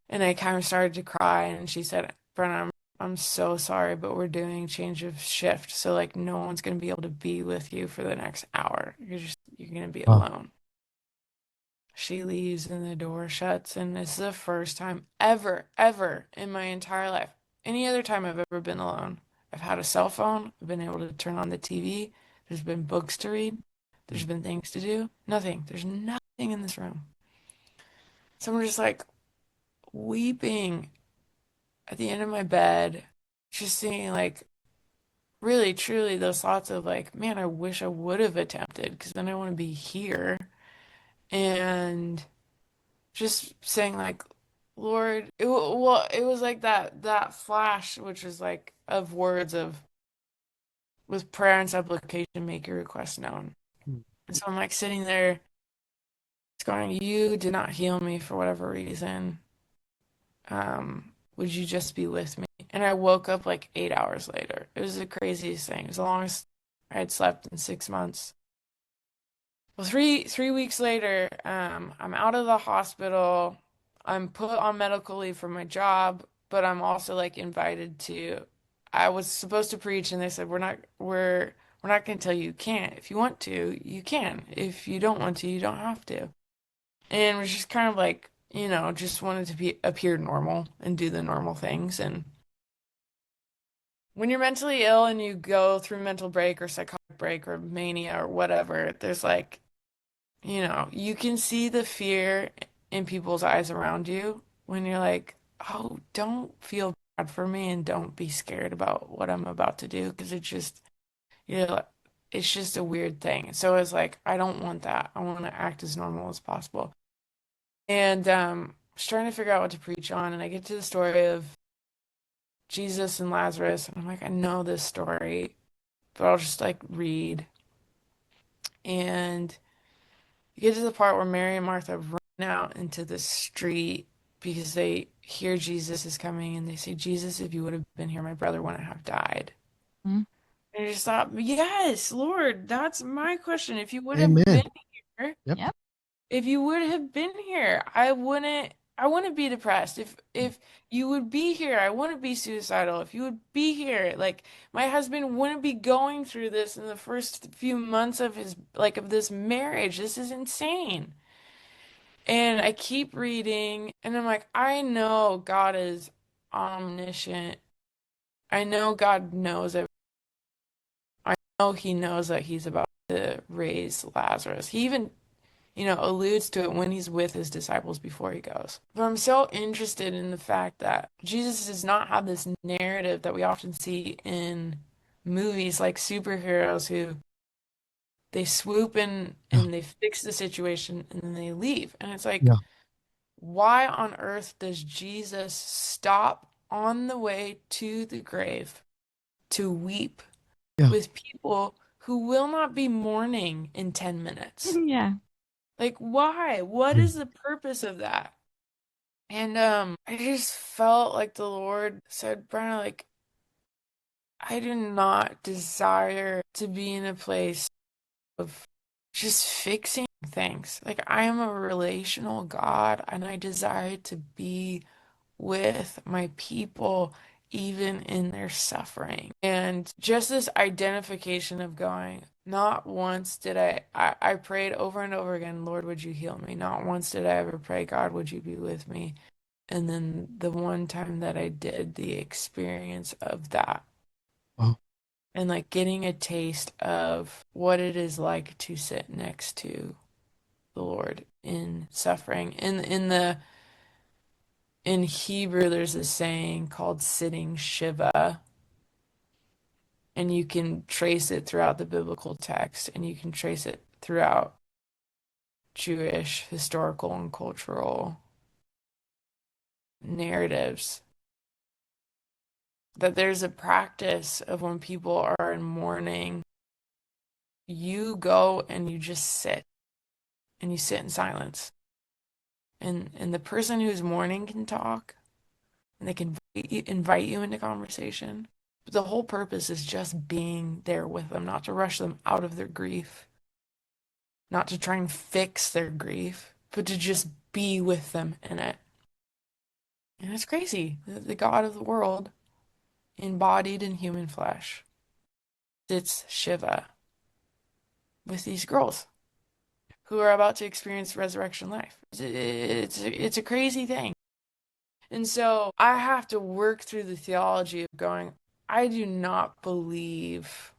And I kind of started to cry, and she said, "Brenna, I'm so sorry, but we're doing change of shift, so like no one's gonna be able to be with you for the next hour. You're gonna be Wow. alone." She leaves and the door shuts, and it's the first time ever, ever in my entire life. Any other time I've ever been alone, I've had a cell phone, I've been able to turn on the TV, there's been books to read, there's been things to do. Nothing. There's nothing in this room. So I'm just like weeping at the end of my bed, just seeing like really, truly those thoughts of like, man, I wish I would have attempted because then I want to be here. And just saying like, Lord, well, it was like that flash, which was like of words of with prayer and supplication, make your request known. And so I'm like sitting there, it's going, you did not heal me for whatever reason. Would you just be with me? And I woke up like 8 hours later. It was the craziest thing. It was the longest I had slept in 6 months. Well, three weeks later, I'm out of the hospital. I'm put on medical leave for my job, but I'm also like invited to. I was supposed to preach, and they said we're not going to tell you you can't. If you want to, you can. If you don't want to, you don't have to. And it was just kind of like, just wanted to be appear normal and do the normal things. And when you're mentally ill and you go through mental break or psychotic break or mania or whatever, there's like you can see the fear in people's eyes around you when you're like, oh, don't feel bad for me and don't be scared about what I'm about to do because you know, it's just a weird thing. So it's like, I don't want that. I want to act as normal as possible. And I was trying to figure out what to preach on, and I get to the story of Jesus and Lazarus, and I'm like, I know this story, but I'll just like read. And you get to the part where Mary and Martha run out into the street because they hear Jesus is coming and they say, Jesus, if you would have been here, my brother wouldn't have died. Mhm. And I just thought, yes, Lord, that's my question. If you would have been Amen. here, Yep. Yep. if you would have been here, I wouldn't be depressed. If you would be here, I wouldn't be suicidal. If you would be here, like my husband wouldn't be going through this in the first few months of his of this marriage. This is insane. And I keep reading, and I'm like, I know God is omniscient. I know God knows it. I know He knows that He's about to raise Lazarus. He even, alludes to it when He's with His disciples before He goes. But I'm so interested in the fact that Jesus does not have this narrative that we often see in movies like superheroes who they swoop in Yeah. and they fix the situation and then they leave. And it's like, Yeah. why on earth does Jesus stop on the way to the grave to weep Yeah. with people who will not be mourning in 10 minutes? Yeah. Like, why? What Yeah. is the purpose of that? And I just felt like the Lord said, Brenna, like, I do not desire to be in a place of just fixing things. Like, I am a relational God, and I desire to be with my people even in their suffering. And just this identification of going, not once did I prayed over and over again, Lord, would you heal me? Not once did I ever pray, God, would you be with me? And then the one time that I did, the experience of that Wow. and like getting a taste of what it is like to sit next to the Lord in suffering. In Hebrew, there's a saying called sitting Shiva, and you can trace it throughout the biblical text, and you can trace it throughout Jewish historical and cultural narratives. That there's a practice of when people are in mourning, you go and you just sit, and you sit in silence. And the person who's mourning can talk, and they can invite you into conversation. But the whole purpose is just being there with them, not to rush them out of their grief, not to try and fix their grief, but to just be with them in it. And it's crazy. The God of the world, embodied in human flesh, sits Shiva with these girls who are about to experience resurrection life. It's a crazy thing. And so I have to work through the theology of going, I do not believe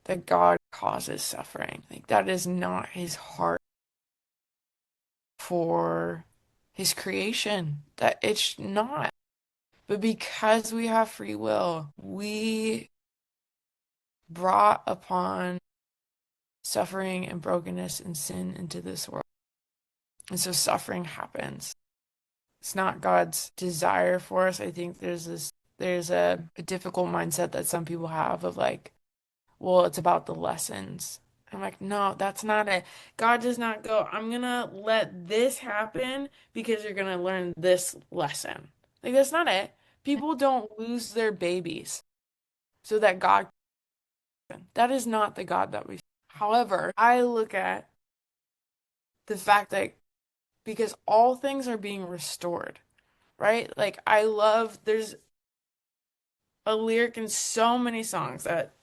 that God causes suffering. Like, that is not his heart for his creation. That it's not. But because we have free will, we brought upon suffering and brokenness and sin into this world. And so suffering happens. It's not God's desire for us. I think there's a difficult mindset that some people have of like, well, it's about the lessons. I'm like, no, that's not it. God does not go, I'm gonna let this happen because you're gonna learn this lesson. Like, that's not it. People don't lose their babies so that God can. That is not the God that we. However, I look at the fact that because all things are being restored, right? Like, I love, there's a lyric in so many songs that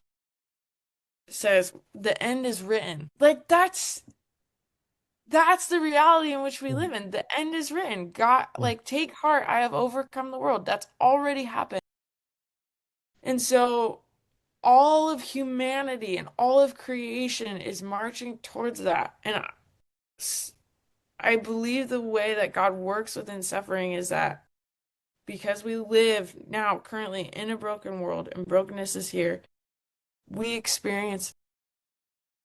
says, the end is written. Like, that's the reality in which we live in. The end is written. God, like, take heart, I have overcome the world. That's already happened. And so all of humanity and all of creation is marching towards that. And I believe the way that God works within suffering is that because we live now currently in a broken world and brokenness is here, we experience,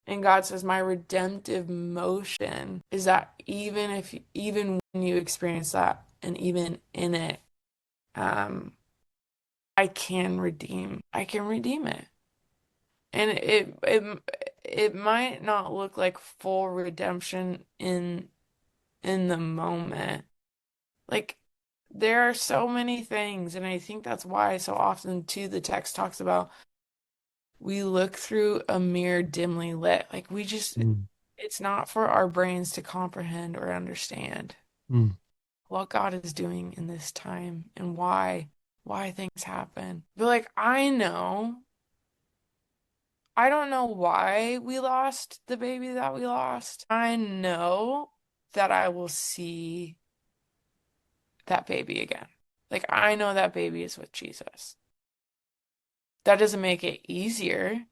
and God says, my redemptive motion is that even when you experience that, and even in it, I can redeem it. And it might not look like full redemption in the moment. Like, there are so many things, and I think that's why so often too the text talks about we look through a mirror dimly lit. Like, we just it's not for our brains to comprehend or understand what God is doing in this time and why things happen. But like, I don't know why we lost the baby that we lost. I know that I will see that baby again. Like, I know that baby is with Jesus. That doesn't make it easier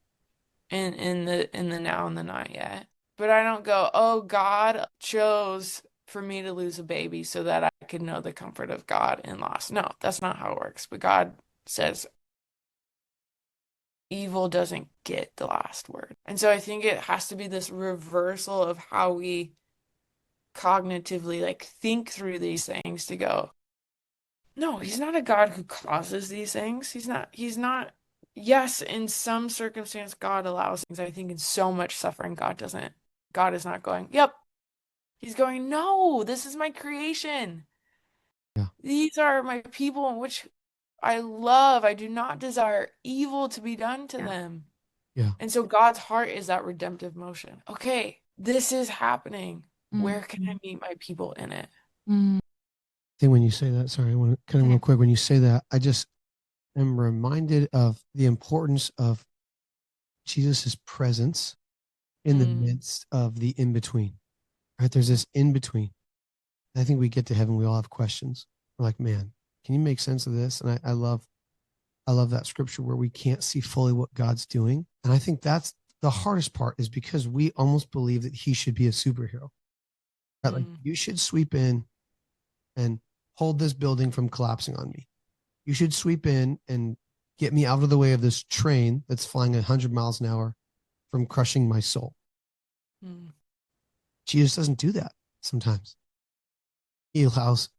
in the now and the not yet. But I don't go, oh, God chose for me to lose a baby so that I could know the comfort of God in loss. No, that's not how it works. But God says evil doesn't get the last word. And so I think it has to be this reversal of how we cognitively like think through these things to go, no, he's not a God who causes these things. He's not. Yes, in some circumstance, God allows things. I think in so much suffering, God doesn't. God is not going, yep. He's going, no, this is my creation. Yeah. These are my people in which I love. I do not desire evil to be done to them. Yeah. And so God's heart is that redemptive motion. Okay, this is happening. Where can I meet my people in it? I think when you say that, sorry, I want to kind of real quick, when you say that, I just am reminded of the importance of Jesus's presence in the midst of the in-between, right? There's this in-between. I think we get to heaven, we all have questions. We're like, man, can you make sense of this? And I love that scripture where we can't see fully what God's doing. And I think that's the hardest part, is because we almost believe that he should be a superhero. Right? Like, you should sweep in and hold this building from collapsing on me. You should sweep in and get me out of the way of this train that's flying 100 miles an hour from crushing my soul. Jesus doesn't do that sometimes. He allows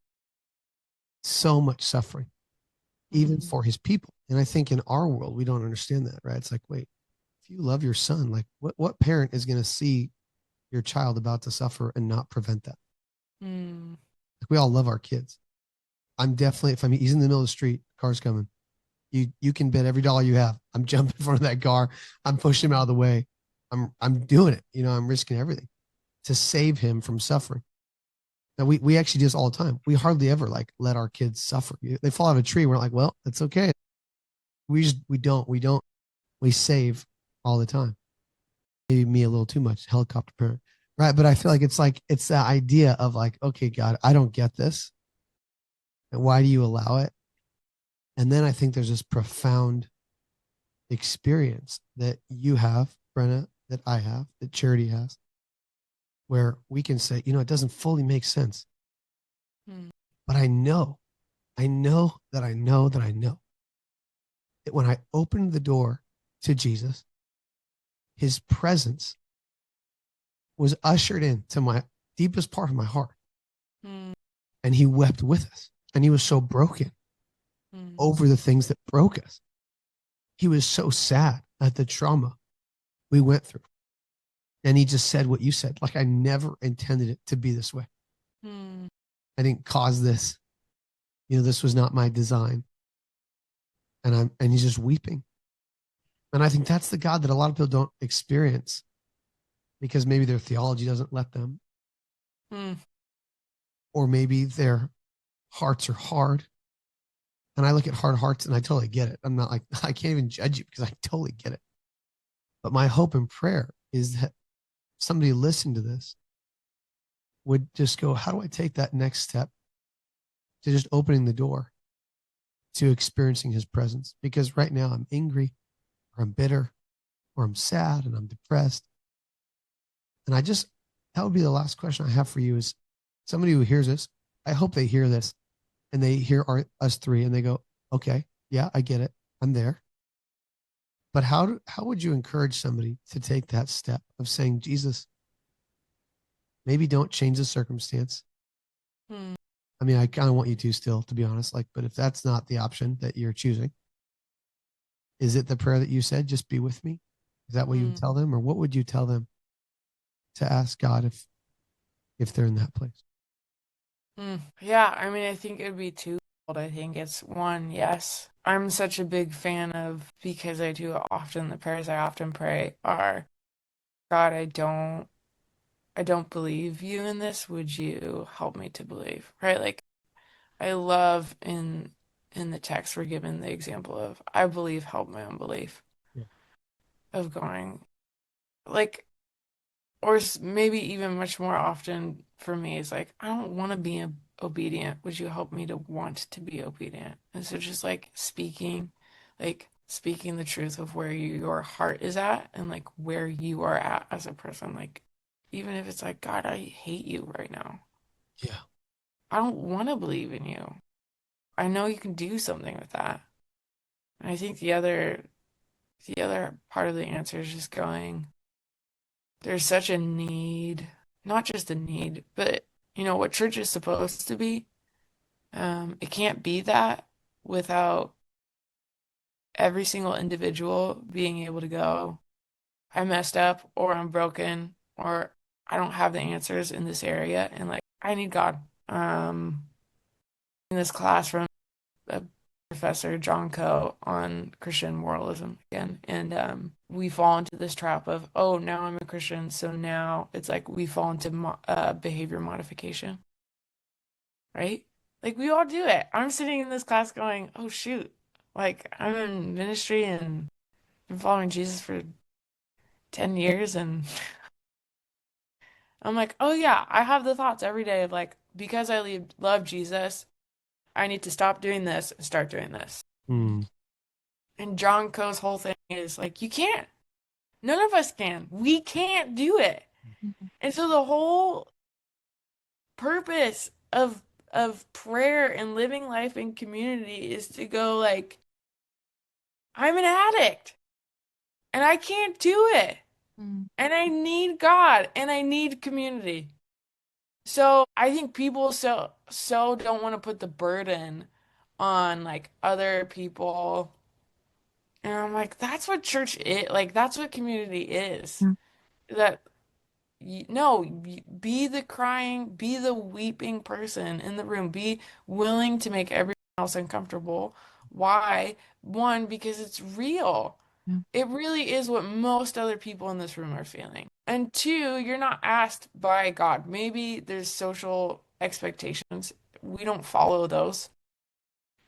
so much suffering, even for his people. And I think in our world, we don't understand that, right? It's like, wait, if you love your son, like what parent is going to see your child about to suffer and not prevent that? Like, we all love our kids. I'm definitely, if he's in the middle of the street, car's coming. You can bet every dollar you have. I'm jumping in front of that car. I'm pushing him out of the way. I'm doing it. I'm risking everything to save him from suffering. Now we actually do this all the time. We hardly ever like let our kids suffer. They fall out of a tree. We're like, well, it's okay. We save all the time. Maybe me a little too much, helicopter parent. Right. But I feel like it's the idea of like, okay, God, I don't get this. And why do you allow it? And then I think there's this profound experience that you have, Brenna, that I have, that Charity has, where we can say, it doesn't fully make sense. Mm. But I know that I know that I know that when I opened the door to Jesus, his presence was ushered into my deepest part of my heart. Mm. And he wept with us. And he was so broken over the things that broke us. He was so sad at the trauma we went through. And he just said what you said, like, I never intended it to be this way. I didn't cause this. This was not my design. And he's just weeping. And I think that's the God that a lot of people don't experience because maybe their theology doesn't let them. Or maybe their hearts are hard. And I look at hard hearts and I totally get it. I'm not like, I can't even judge you because I totally get it. But my hope and prayer is that somebody listening to this would just go, how do I take that next step to just opening the door to experiencing his presence? Because right now I'm angry or I'm bitter or I'm sad and I'm depressed. And that would be the last question I have for you is somebody who hears this, I hope they hear this and they hear us three and they go, okay, yeah, I get it. I'm there. But how would you encourage somebody to take that step of saying, Jesus, maybe don't change the circumstance. I mean, I kind of want you to still, to be honest, but if that's not the option that you're choosing, is it the prayer that you said, just be with me? Is that what you would tell them? Or what would you tell them to ask God if they're in that place? Yeah, I mean, I think it would be twofold. I think it's one, yes. I'm such a big fan of, because I do it often, the prayers I often pray are, God, I don't believe you in this. Would you help me to believe? Right? Like I love in the text we're given the example of, I believe, help my unbelief. Yeah. Of going like, or maybe even much more often for me is like, I don't want to be obedient. Would you help me to want to be obedient? And so just speaking the truth of where your heart is at and like where you are at as a person. Like, even if it's like, God, I hate you right now. Yeah. I don't want to believe in you. I know you can do something with that. And I think the other part of the answer is just going, there's such a need, not just a need, but what church is supposed to be. It can't be that without every single individual being able to go, I messed up, or I'm broken, or I don't have the answers in this area, and like I need God. In this class from a professor, John Coe, on Christian moralism again, and we fall into this trap of, oh, now I'm a Christian, so now it's like we fall into behavior modification, right? Like we all do it. I'm sitting in this class going, oh shoot, like I'm in ministry and been following Jesus for 10 years and I'm like, oh yeah, I have the thoughts every day of like, because I love Jesus, I need to stop doing this and start doing this. And John Coe's whole thing is like, you can't. None of us can. We can't do it. And so the whole purpose of prayer and living life in community is to go like, I'm an addict and I can't do it. And I need God and I need community. So I think people so don't want to put the burden on like other people. And I'm like, that's what church is, like that's what community is. That No, be the crying, be the weeping person in the room. Be willing to make everyone else uncomfortable. Why? One, because it's real. Yeah. It really is what most other people in this room are feeling. And two, you're not asked by God. Maybe there's social expectations. We don't follow those.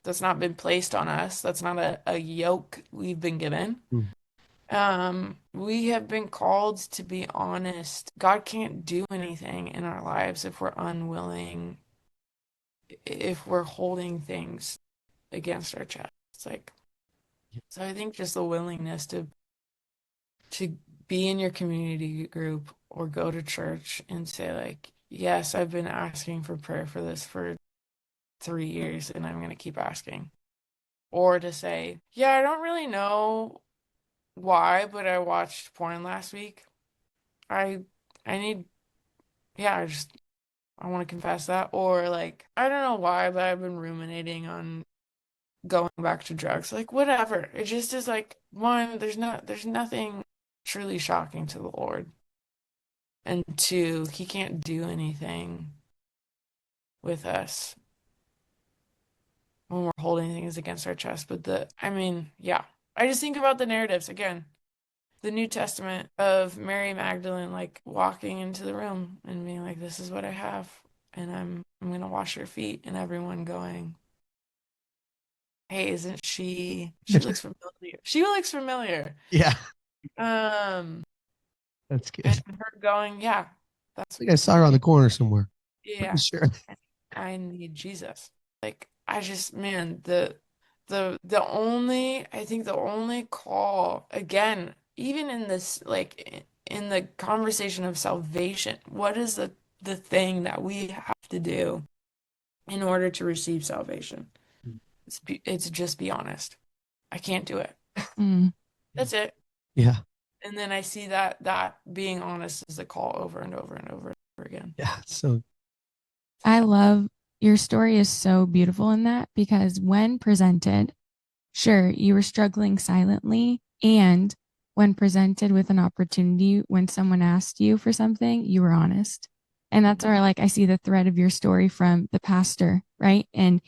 That's not been placed on us. That's not a yoke we've been given. Mm. We have been called to be honest. God can't do anything in our lives if we're unwilling, if we're holding things against our chest. It's like, so I think just the willingness to be in your community group or go to church and say like, yes, I've been asking for prayer for this for 3 years and I'm going to keep asking. Or to say, yeah, I don't really know why, but I watched porn last week. I I need yeah, I want to confess that. Or like, I don't know why, but I've been ruminating on going back to drugs. Like whatever. It just is like one, there's nothing truly shocking to the Lord. And two, he can't do anything with us when we're holding things against our chest. But I mean, yeah. I just think about the narratives again. The New Testament of Mary Magdalene like walking into the room and being like, "This is what I have, and I'm gonna wash your feet," and everyone going, "Hey, isn't she? She looks familiar. She looks familiar." Yeah, Um, that's good. and her going, "Yeah, I that's think I saw her on the corner somewhere. Pretty yeah, sure. I need Jesus." Like I just, man, the only I think the only call again, even in this like in the conversation of salvation, what is the thing that we have to do in order to receive salvation? It's just be honest. I can't do it. Mm. That's it. Yeah, And then I see that being honest is the call over and over and over and over again. yeah. So I love your story is so beautiful in that because when presented, sure, you were struggling silently. And when presented with an opportunity, when someone asked you for something, you were honest. And that's where like I see the thread of your story from the pastor, right? And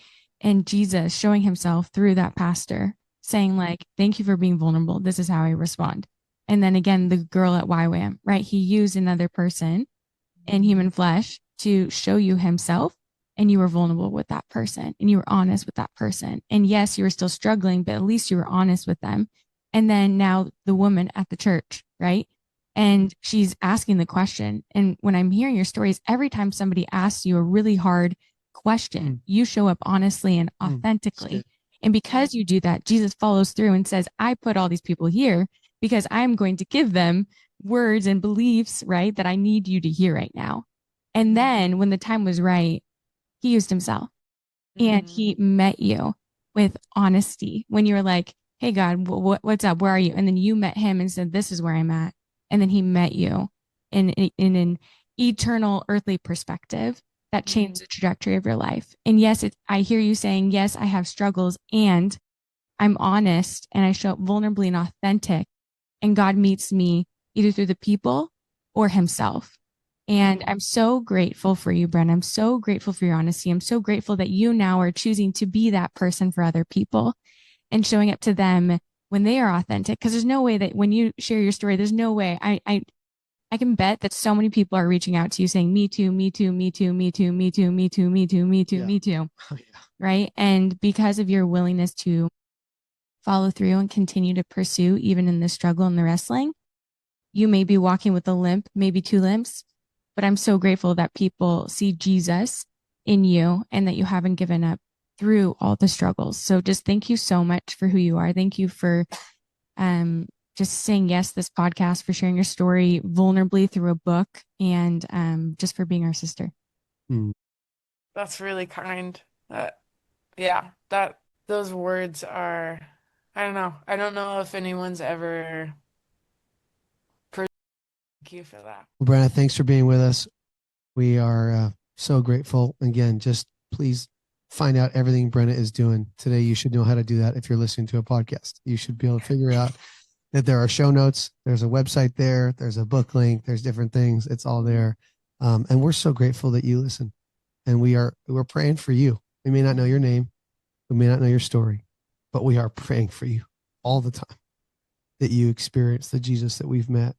Jesus showing himself through that pastor, saying like, thank you for being vulnerable. This is how I respond. And then again, the girl at YWAM, right? He used another person in human flesh to show you himself, and you were vulnerable with that person and you were honest with that person. And yes, you were still struggling, but at least you were honest with them. And then now the woman at the church, right? And she's asking the question. And when I'm hearing your stories, every time somebody asks you a really hard question, you show up honestly and authentically. And because you do that, Jesus follows through and says, I put all these people here because I'm going to give them words and beliefs, right, that I need you to hear right now. And then when the time was right, he used himself and he met you with honesty when you were like, hey, God, what's up? Where are you? And then you met him and said, this is where I'm at. And then he met you in an eternal earthly perspective that changed the trajectory of your life. And yes, I hear you saying, yes, I have struggles and I'm honest and I show up vulnerably and authentic. And God meets me either through the people or himself. And I'm so grateful for you, Brenna. I'm so grateful for your honesty. I'm so grateful that you now are choosing to be that person for other people and showing up to them when they are authentic. Because there's no way that when you share your story, there's no way. I can bet that so many people are reaching out to you saying, me too, me too, me too, me too, me too, me too, me too, me too, Yeah. me too. Oh, yeah. Right. And because of your willingness to follow through and continue to pursue, even in the struggle and the wrestling, you may be walking with a limp, maybe two limps, but I'm so grateful that people see Jesus in you and that you haven't given up through all the struggles. So just thank you so much for who you are. Thank you for just saying yes to this podcast, for sharing your story vulnerably through a book, and just for being our sister. That's really kind. Yeah, that those words are, I don't know. I don't know if anyone's ever thank you for that. Well, Brenna, thanks for being with us. We are so grateful. Again, just please find out everything Brenna is doing today. You should know how to do that if you're listening to a podcast. You should be able to figure out that there are show notes. There's a website there. There's a book link. There's different things. It's all there. And we're so grateful that you listen. And we're praying for you. We may not know your name. We may not know your story, but we are praying for you all the time, that you experience the Jesus that we've met